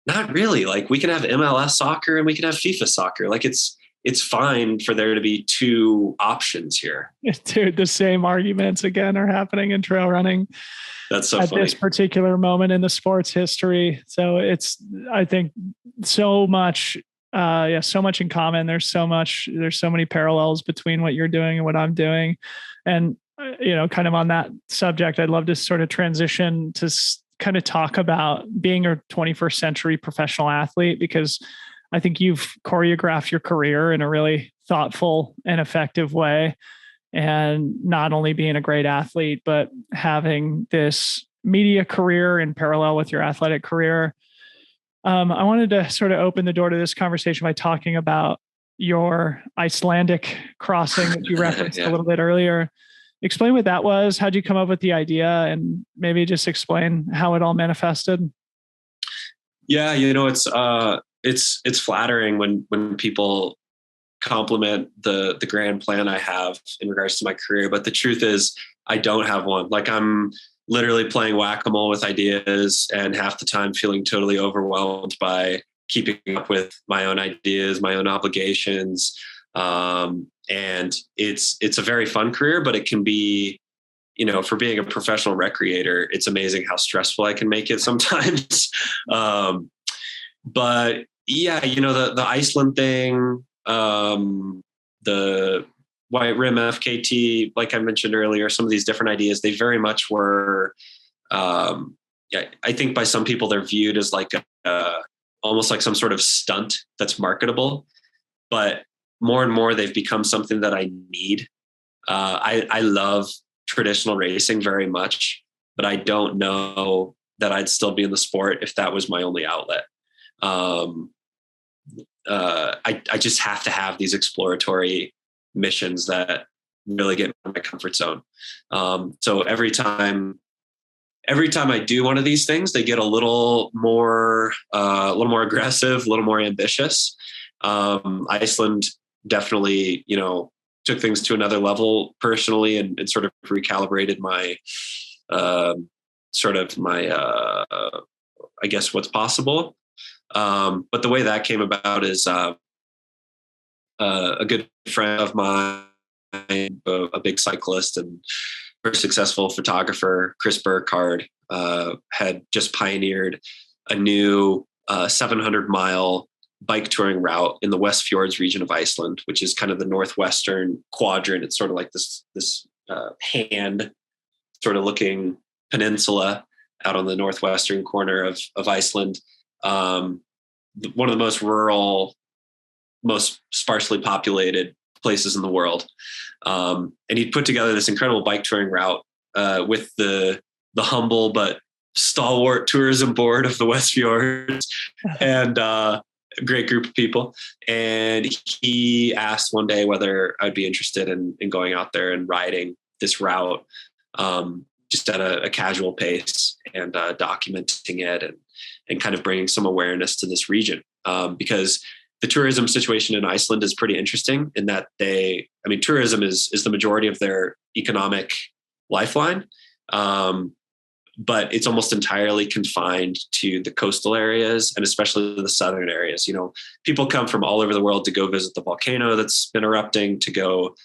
not really. Like, we can have MLS soccer and we can have FIFA soccer. Like, it's fine for there to be two options here. Dude, the same arguments again are happening in trail running. That's so at funny. This particular moment in the sport's history. So I think so much Yeah, so much in common. There's so many parallels between what you're doing and what I'm doing. And, kind of on that subject, I'd love to sort of transition to kind of talk about being a 21st century professional athlete, because I think you've choreographed your career in a really thoughtful and effective way. And not only being a great athlete, but having this media career in parallel with your athletic career. I wanted to sort of open the door to this conversation by talking about your Icelandic crossing that you referenced a little bit earlier. Explain what that was. How'd you come up with the idea, and maybe just explain how it all manifested? Yeah, it's flattering when people compliment the grand plan I have in regards to my career. But the truth is I don't have one. Like, I'm literally playing whack-a-mole with ideas, and half the time feeling totally overwhelmed by keeping up with my own ideas, my own obligations. And it's a very fun career, but it can be, for being a professional recreator, it's amazing how stressful I can make it sometimes. But yeah, the Iceland thing, the White Rim FKT, like I mentioned earlier, some of these different ideas, they very much were, I think by some people they're viewed as like almost like some sort of stunt that's marketable, but more and more they've become something that I need. I love traditional racing very much, but I don't know that I'd still be in the sport if that was my only outlet. I just have to have these exploratory missions that really get in my comfort zone. So every time I do one of these things, they get a little more aggressive, a little more ambitious. Iceland definitely, took things to another level personally, and sort of recalibrated my, I guess what's possible. But the way that came about is, a good friend of mine, a big cyclist and very successful photographer, Chris Burkhardt, had just pioneered a new 700-mile bike touring route in the West Fjords region of Iceland, which is kind of the northwestern quadrant. It's sort of like this hand sort of looking peninsula out on the northwestern corner of Iceland. One of the most rural, most sparsely populated places in the world. And he put together this incredible bike touring route with the humble but stalwart tourism board of the West Fjords, and a great group of people. And he asked one day whether I'd be interested in going out there and riding this route, just at a casual pace, and documenting it and kind of bringing some awareness to this region. Because the tourism situation in Iceland is pretty interesting in that tourism is the majority of their economic lifeline. But it's almost entirely confined to the coastal areas, and especially the southern areas. People come from all over the world to go visit the volcano that's been erupting, to go,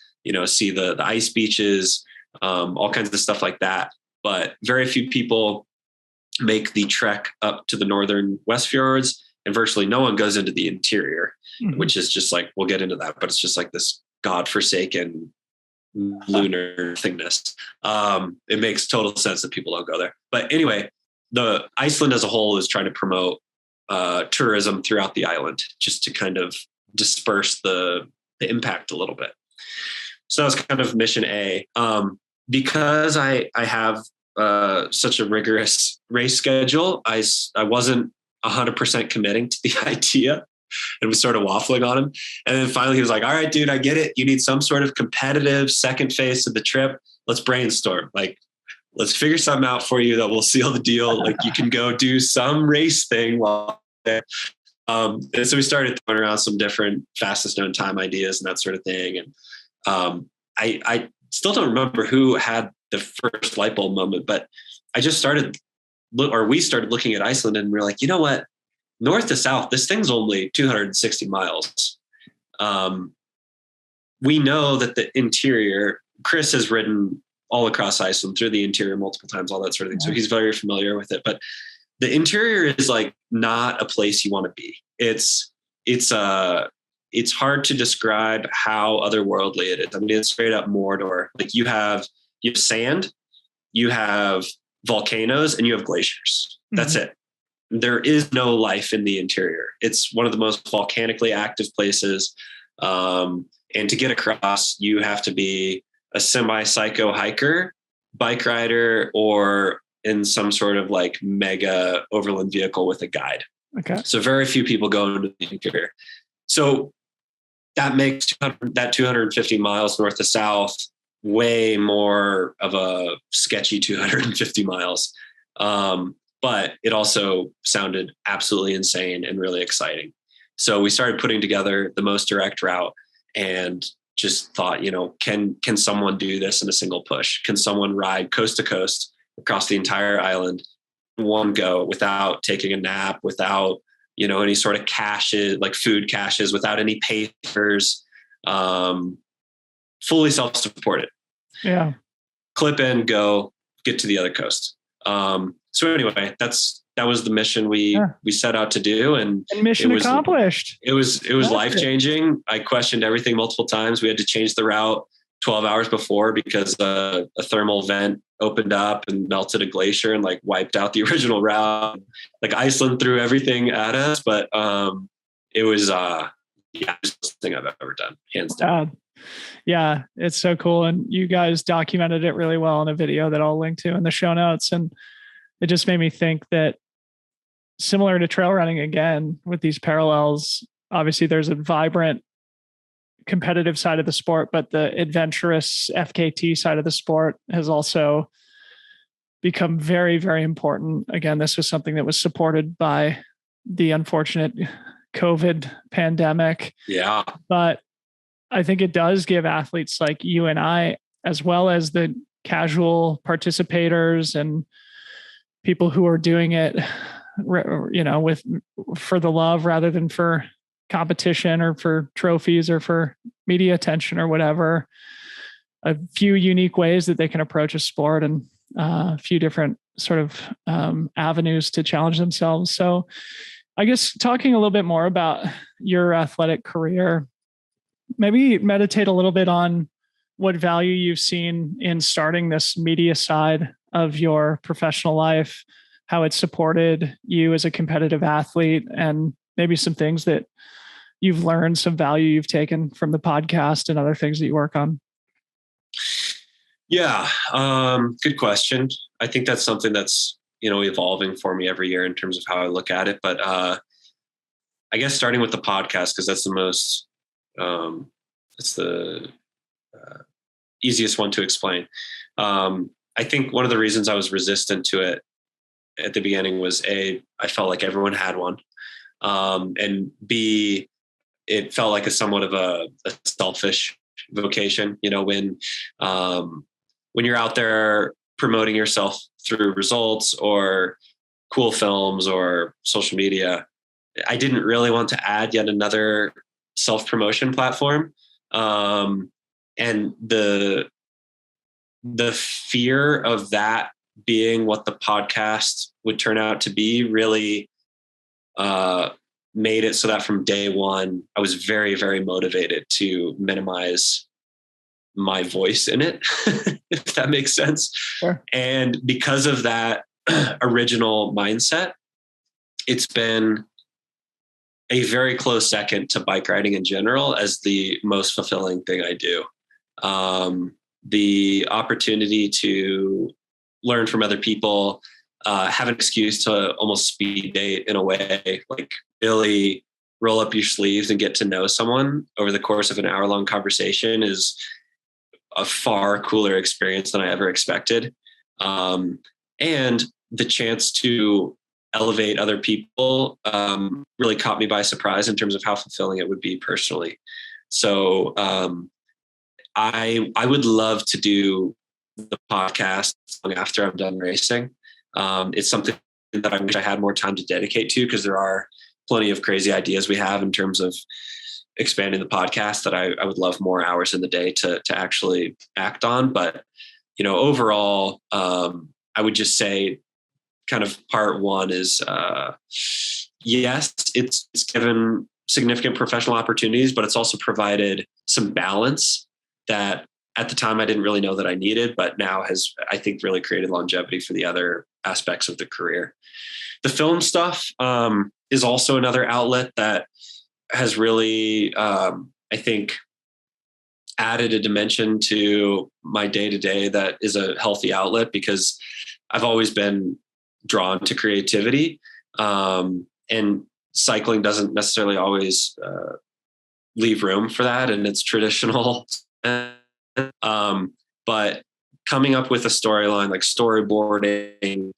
see the ice beaches, all kinds of stuff like that. But very few people make the trek up to the northern West Fjords, and virtually no one goes into the interior, which is just like, we'll get into that, but it's just like this godforsaken lunar thingness. It makes total sense that people don't go there. But anyway, the Iceland as a whole is trying to promote tourism throughout the island, just to kind of disperse the impact a little bit. So that was kind of mission A. Because I have such a rigorous race schedule, I wasn't 100% committing to the idea, and was sort of waffling on him. And then finally he was like, all right, dude, I get it. You need some sort of competitive second phase of the trip. Let's brainstorm. Like, let's figure something out for you that will seal the deal. Like, you can go do some race thing while there. And so we started throwing around some different fastest known time ideas and that sort of thing. And I still don't remember who had the first light bulb moment, but we started looking at Iceland, and we were like, you know what? North to south, this thing's only 260 miles. We know that the interior, Chris has ridden all across Iceland through the interior multiple times, all that sort of thing. So he's very familiar with it. But the interior is like not a place you want to be. It's it's hard to describe how otherworldly it is. I mean, it's straight up Mordor. Like you have sand, you have volcanoes, and you have glaciers. That's it. There is no life in the interior. It's one of the most volcanically active places. And to get across, you have to be a semi-psycho hiker, bike rider, or in some sort of like mega overland vehicle with a guide. Okay. So very few people go into the interior. So that makes that 250 miles north to south way more of a sketchy 250 miles. But it also sounded absolutely insane and really exciting. So we started putting together the most direct route and just thought, can someone do this in a single push? Can someone ride coast to coast across the entire island in one go without taking a nap, without, any sort of caches, like food caches, without any pacers, fully self-supported. Yeah. Clip in, go, get to the other coast. So anyway, that was the mission we set out to do, and mission accomplished. It was life-changing. I questioned everything multiple times. We had to change the route 12 hours before because a thermal vent opened up and melted a glacier and like wiped out the original route. Like Iceland threw everything at us, but it was the best thing I've ever done, hands down. Yeah, it's so cool. And you guys documented it really well in a video that I'll link to in the show notes. And it just made me think that similar to trail running, again, with these parallels, obviously there's a vibrant competitive side of the sport, but the adventurous FKT side of the sport has also become very, very important. Again, this was something that was supported by the unfortunate COVID pandemic. Yeah. But I think it does give athletes like you and I, as well as the casual participators and people who are doing it, for the love rather than for competition or for trophies or for media attention or whatever, a few unique ways that they can approach a sport and a few different sort of avenues to challenge themselves. So I guess talking a little bit more about your athletic career, maybe meditate a little bit on what value you've seen in starting this media side of your professional life, how it supported you as a competitive athlete, and maybe some things that you've learned, some value you've taken from the podcast and other things that you work on. Yeah. Good question. I think that's something that's, evolving for me every year in terms of how I look at it. But I guess starting with the podcast, because that's the most, it's the easiest one to explain. I think one of the reasons I was resistant to it at the beginning was I felt like everyone had one. And B, it felt like a somewhat of a selfish vocation, when you're out there promoting yourself through results or cool films or social media. I didn't really want to add yet another self-promotion platform. And the fear of that being what the podcast would turn out to be really made it so that from day one, I was very, very motivated to minimize my voice in it, if that makes sense. Sure. And because of that original mindset, it's been a very close second to bike riding in general as the most fulfilling thing I do. The opportunity to learn from other people, have an excuse to almost speed date in a way, like really roll up your sleeves and get to know someone over the course of an hour-long conversation is a far cooler experience than I ever expected. And the chance to elevate other people really caught me by surprise in terms of how fulfilling it would be personally. So I would love to do the podcast long after I'm done racing. It's something that I wish I had more time to dedicate to, because there are plenty of crazy ideas we have in terms of expanding the podcast that I would love more hours in the day to actually act on. But, overall, I would just say kind of part one is, yes, it's given significant professional opportunities, but it's also provided some balance that at the time I didn't really know that I needed, but now has, I think, really created longevity for the other aspects of the career. The film stuff is also another outlet that has really, I think, added a dimension to my day-to-day that is a healthy outlet, because I've always been drawn to creativity. And cycling doesn't necessarily always leave room for that in its traditional. But coming up with a storyline, like storyboarding,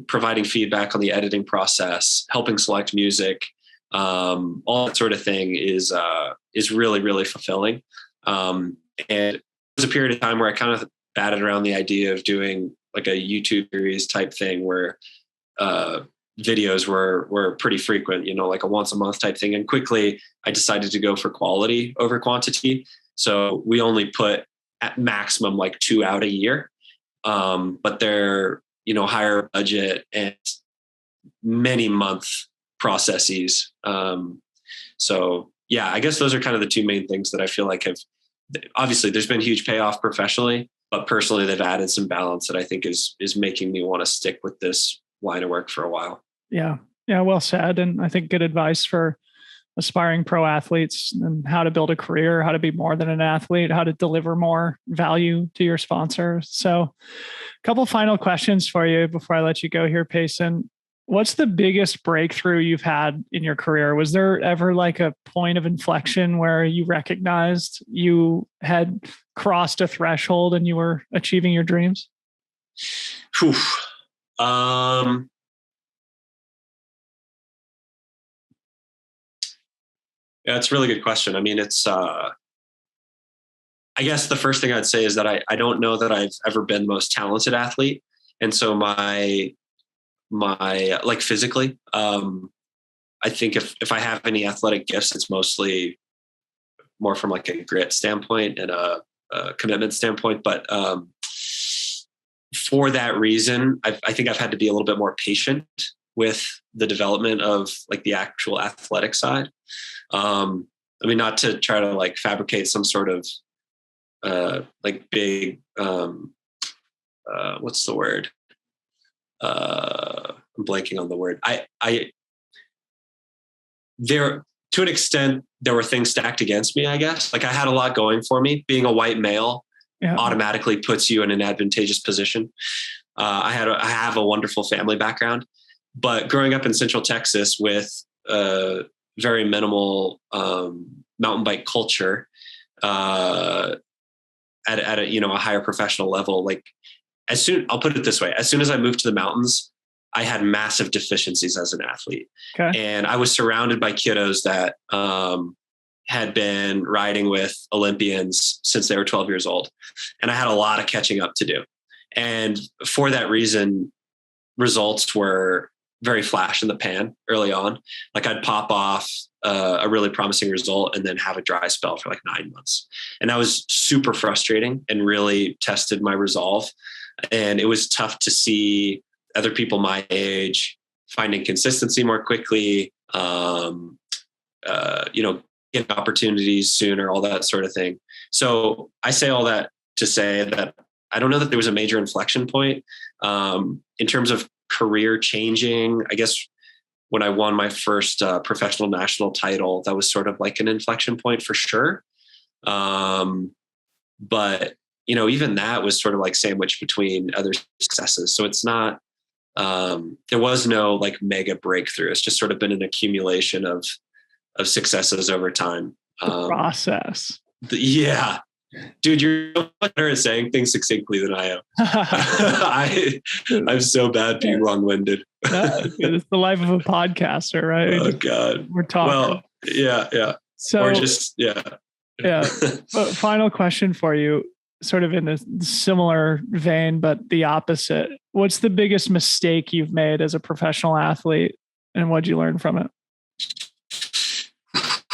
providing feedback on the editing process, helping select music, all that sort of thing is really, really fulfilling. And it was a period of time where I kind of batted around the idea of doing like a YouTube series type thing where videos were pretty frequent, like a once a month type thing. And quickly I decided to go for quality over quantity. So we only put at maximum like 2 out a year. But they're, higher budget and many month processes. So yeah, I guess those are kind of the two main things that I feel like obviously there's been huge payoff professionally, but personally they've added some balance that I think is making me want to stick with this line of work for a while. Yeah. Yeah. Well said. And I think good advice for aspiring pro athletes and how to build a career, how to be more than an athlete, how to deliver more value to your sponsor. So a couple final questions for you before I let you go here, Payson. What's the biggest breakthrough you've had in your career? Was there ever like a point of inflection where you recognized you had crossed a threshold and you were achieving your dreams? Whew. Yeah, it's a really good question. I mean, it's, I guess the first thing I'd say is that I don't know that I've ever been the most talented athlete. And so my like physically, I think if I have any athletic gifts, it's mostly more from like a grit standpoint and a commitment standpoint. But for that reason, I think I've had to be a little bit more patient with the development of like the actual athletic side. I mean, not to try to like fabricate some sort of like big, what's the word? I'm blanking on the word. There, to an extent, there were things stacked against me, I guess. Like I had a lot going for me. Being a white male automatically puts you in an advantageous position. I have a wonderful family background, but growing up in Central Texas with very minimal mountain bike culture at a higher professional level, like I'll put it this way, as soon as I moved to the mountains, I had massive deficiencies as an athlete. Okay. And I was surrounded by kiddos that had been riding with Olympians since they were 12 years old. And I had a lot of catching up to do. And for that reason, results were very flash in the pan early on. Like I'd pop off a really promising result and then have a dry spell for like 9 months. And that was super frustrating and really tested my resolve. And it was tough to see other people my age finding consistency more quickly, getting opportunities sooner, all that sort of thing. So I say all that to say that I don't know that there was a major inflection point in terms of career changing. I guess when I won my first professional national title, that was sort of like an inflection point for sure. But even that was sort of like sandwiched between other successes. So it's not, there was no like mega breakthrough. It's just sort of been an accumulation of successes over time. Process. Yeah. Dude, you're so much better at saying things succinctly than I am. I'm so bad being long-winded. It's the life of a podcaster, right? Oh God. We're talking. Well, yeah. So, or just, yeah. But final question for you, sort of in a similar vein, but the opposite. What's the biggest mistake you've made as a professional athlete, and what'd you learn from it?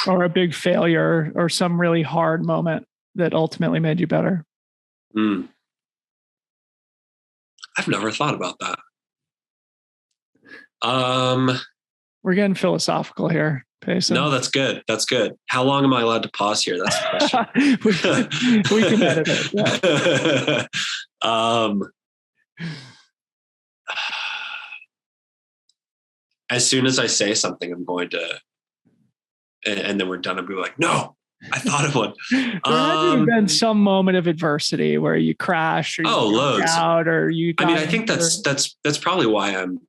Or a big failure or some really hard moment that ultimately made you better? I've never thought about that. We're getting philosophical here, Payson. No, that's good. That's good. How long am I allowed to pause here? That's the question. we can edit it. Yeah. As soon as I say something, I'm going to, and then we're done. I'll be like, no, I thought of one. There had to have been some moment of adversity where you crashed, or you loads out, or you. I think that's probably why I'm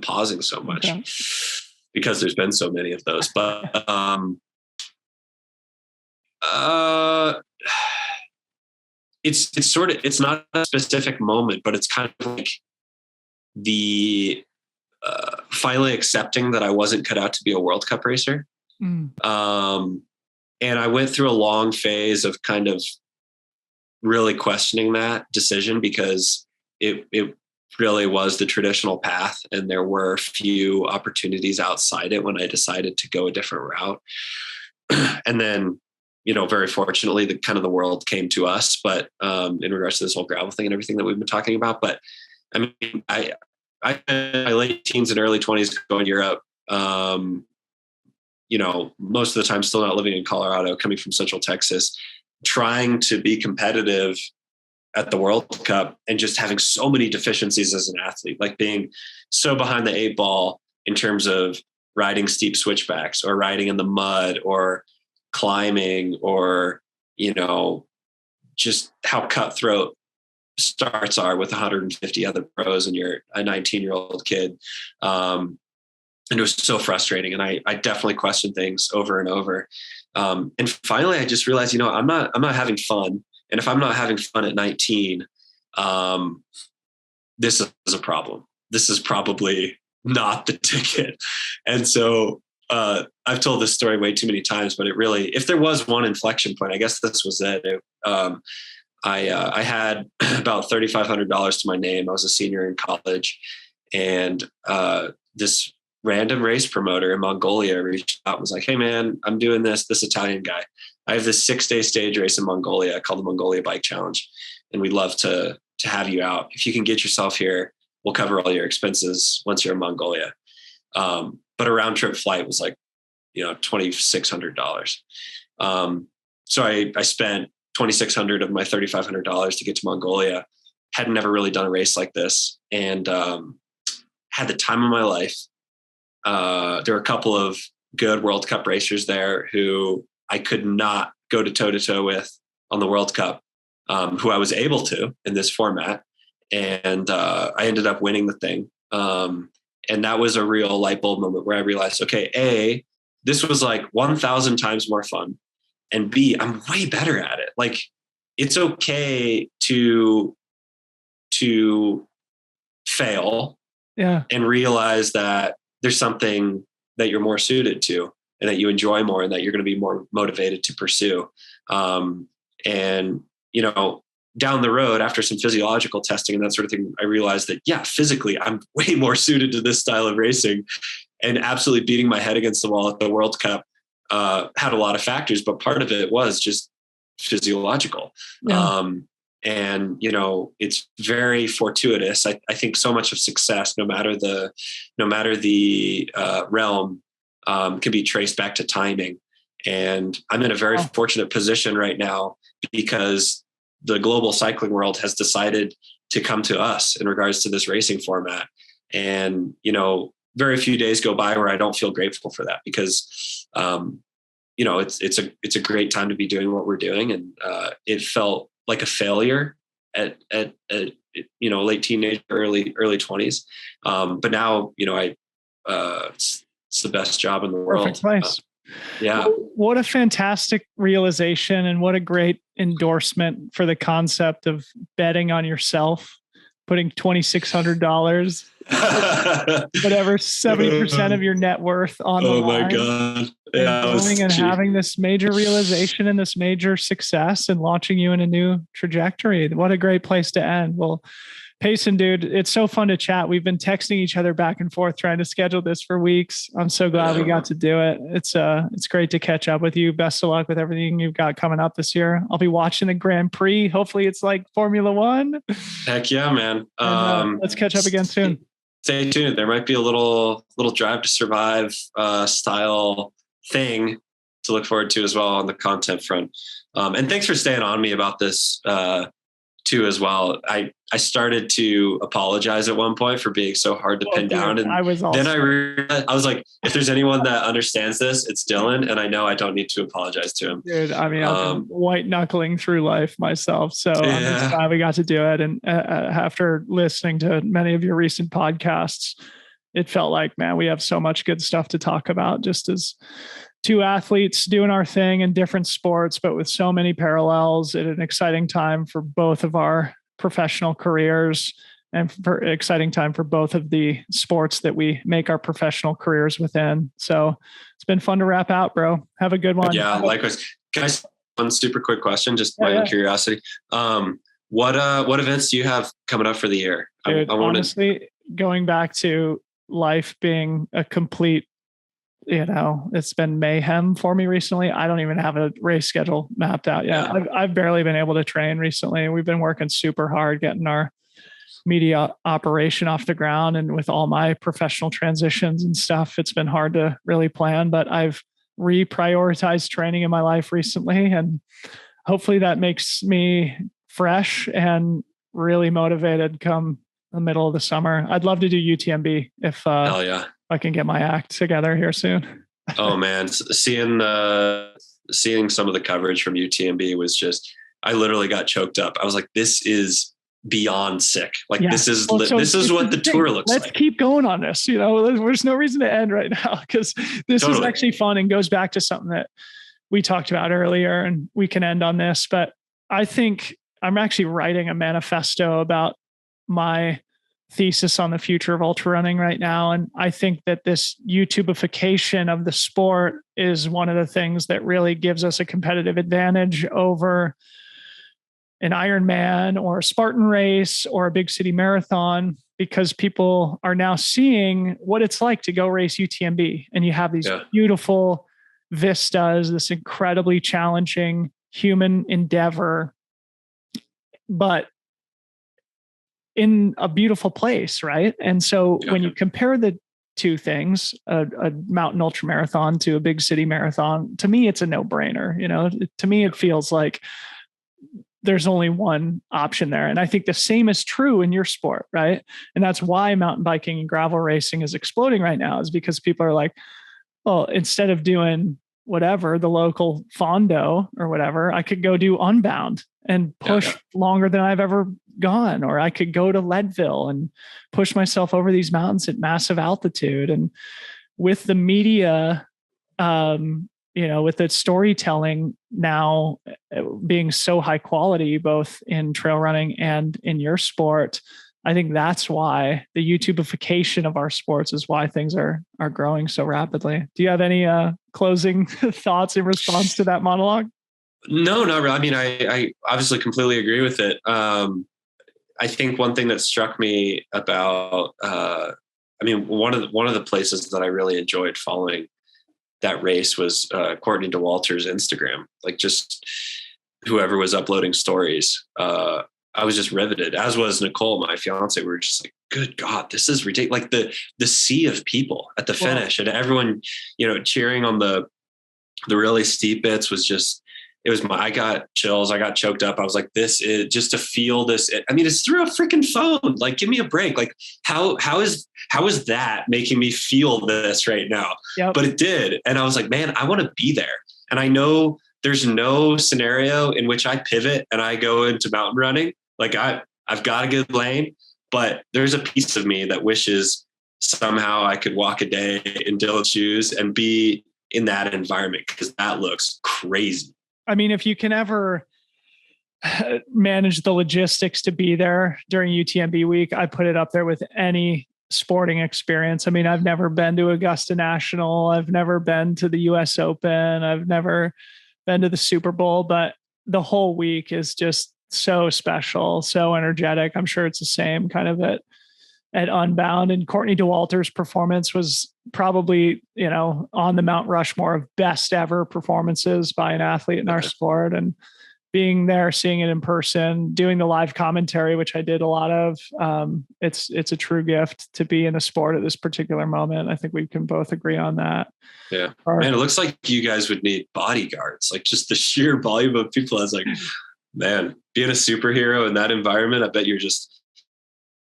pausing so much, because there's been so many of those. But it's not a specific moment, but it's kind of like the finally accepting that I wasn't cut out to be a World Cup racer. And I went through a long phase of kind of really questioning that decision, because it really was the traditional path. And there were few opportunities outside it when I decided to go a different route. And then, very fortunately, the world came to us, but in regards to this whole gravel thing and everything that we've been talking about. But I mean, I my late teens and early 20s going to Europe, most of the time still not living in Colorado, coming from Central Texas, trying to be competitive at the World Cup and just having so many deficiencies as an athlete, like being so behind the 8 ball in terms of riding steep switchbacks or riding in the mud or climbing, or, just how cutthroat starts are with 150 other pros and you're a 19-year-old kid. And it was so frustrating. And I definitely questioned things over and over. And finally I just realized, I'm not having fun. And if I'm not having fun at 19, this is a problem. This is probably not the ticket. And so I've told this story way too many times, but it really, if there was one inflection point, I guess this was it. I had about $3,500 to my name. I was a senior in college, and this random race promoter in Mongolia reached out and was like, "Hey man, I'm doing this Italian guy. I have this 6-day stage race in Mongolia called the Mongolia Bike Challenge. And we'd love to have you out. If you can get yourself here, we'll cover all your expenses once you're in Mongolia." But a round trip flight was like, $2,600. So I spent $2,600 of my $3,500 to get to Mongolia. Had never really done a race like this, and had the time of my life. There were a couple of good World Cup racers there who I could not go to toe-to-toe with on the World Cup, who I was able to in this format. And I ended up winning the thing. And that was a real light bulb moment where I realized, okay, A, this was like 1,000 times more fun. And B, I'm way better at it. Like, it's okay to fail, and realize that there's something that you're more suited to and that you enjoy more and that you're going to be more motivated to pursue. And, down the road, after some physiological testing and that sort of thing, I realized that, physically, I'm way more suited to this style of racing, and absolutely beating my head against the wall at the World Cup had a lot of factors, but part of it was just physiological. And, it's very fortuitous. I think so much of success, no matter the realm, can be traced back to timing. And I'm in a very fortunate position right now because the global cycling world has decided to come to us in regards to this racing format. And, very few days go by where I don't feel grateful for that, because, it's a great time to be doing what we're doing. And it felt like a failure at late teenage, early 20s. But now, it's the best job in the world. Perfect place. Yeah. What a fantastic realization, and what a great endorsement for the concept of betting on yourself, putting $2,600, whatever, 70% of your net worth on the line. Oh my God. Yeah, and having this major realization and this major success and launching you in a new trajectory. What a great place to end. Well, Payson, dude, it's so fun to chat. We've been texting each other back and forth, trying to schedule this for weeks. I'm so glad we got to do it. It's great to catch up with you. Best of luck with everything you've got coming up this year. I'll be watching the Grand Prix. Hopefully it's like Formula One. Heck yeah, man. Let's catch up again soon. stay tuned. There might be a little Drive to Survive style thing to look forward to as well on the content front. And thanks for staying on me about this too as well. I started to apologize at one point for being so hard to pin down. And then I realized, I was like, if there's anyone that understands this, it's Dylan. And I know I don't need to apologize to him. Dude, I mean, I've been white knuckling through life myself. So I'm just glad we got to do it. And after listening to many of your recent podcasts, it felt like, man, we have so much good stuff to talk about, just as two athletes doing our thing in different sports, but with so many parallels at an exciting time for both of our professional careers and for exciting time for both of the sports that we make our professional careers within. So it's been fun to wrap out, bro. Have a good one. Yeah, likewise. Can I ask one super quick question? Just my own curiosity. What events do you have coming up for the year? Dude, honestly, going back to life being a complete, it's been mayhem for me recently. I don't even have a race schedule mapped out yet. Yeah. I've barely been able to train recently. We've been working super hard getting our media operation off the ground. And with all my professional transitions and stuff, it's been hard to really plan, but I've reprioritized training in my life recently. And hopefully that makes me fresh and really motivated come the middle of the summer. I'd love to do UTMB if I can get my act together here soon. Oh man, seeing some of the coverage from UTMB was just, I literally got choked up. I was like, this is beyond sick. Like this is what the tour looks like. Let's keep going on this. There's no reason to end right now because this is actually fun and goes back to something that we talked about earlier, and we can end on this. But I think I'm actually writing a manifesto about my thesis on the future of ultra running right now. And I think that this YouTubeification of the sport is one of the things that really gives us a competitive advantage over an Ironman or a Spartan race or a big city marathon, because people are now seeing what it's like to go race UTMB. And you have these beautiful vistas, this incredibly challenging human endeavor, but in a beautiful place, right? And so when you compare the two things, a mountain ultra marathon to a big city marathon, to me, it's a no-brainer. To me, it feels like there's only one option there. And I think the same is true in your sport, right? And that's why mountain biking and gravel racing is exploding right now, is because people are like, well, instead of doing whatever, the local Fondo or whatever, I could go do Unbound and push longer than I've ever gone, or I could go to Leadville and push myself over these mountains at massive altitude. And with the media, with the storytelling now being so high quality, both in trail running and in your sport, I think that's why the YouTubeification of our sports is why things are growing so rapidly. Do you have any closing thoughts in response to that monologue? No, not really. I mean, I obviously completely agree with it. I think one thing that struck me about, one of the places that I really enjoyed following that race was Courtney Dauwalter's Instagram. Like, just whoever was uploading stories, I was just riveted, as was Nicole, my fiance. We were just like, good God, this is ridiculous. Like the sea of people at the finish, and everyone, cheering on the really steep bits was just, I got chills. I got choked up. I was like, this is just to feel this. I mean, it's through a freaking phone. Like, give me a break. Like, how is that making me feel this right now? Yep. But it did. And I was like, man, I want to be there. And I know there's no scenario in which I pivot and I go into mountain running. Like, I've got a good lane, but there's a piece of me that wishes somehow I could walk a day in Dylan's shoes and be in that environment, because that looks crazy. I mean, if you can ever manage the logistics to be there during UTMB week, I put it up there with any sporting experience. I mean, I've never been to Augusta National. I've never been to the US Open. I've never been to the Super Bowl, but the whole week is just so special, so energetic. I'm sure it's the same kind of at Unbound. And Courtney Dauwalter's performance was probably, on the Mount Rushmore of best ever performances by an athlete in our sport. And being there, seeing it in person, doing the live commentary, which I did a lot of. It's a true gift to be in a sport at this particular moment. I think we can both agree on that. Yeah, man, it looks like you guys would need bodyguards, like just the sheer volume of people. I was like, man, being a superhero in that environment, I bet you're just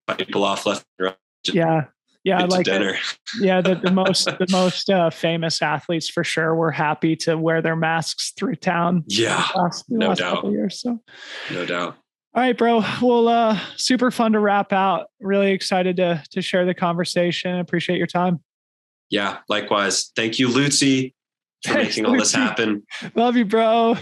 fighting people off left and right. Yeah, like dinner. The most famous athletes for sure were happy to wear their masks through town. Yeah, no doubt. Years, so. No doubt. All right, bro. Well, super fun to wrap out. Really excited to share the conversation. Appreciate your time. Yeah, likewise. Thank you, Lutzy, for making all this happen. Love you, bro.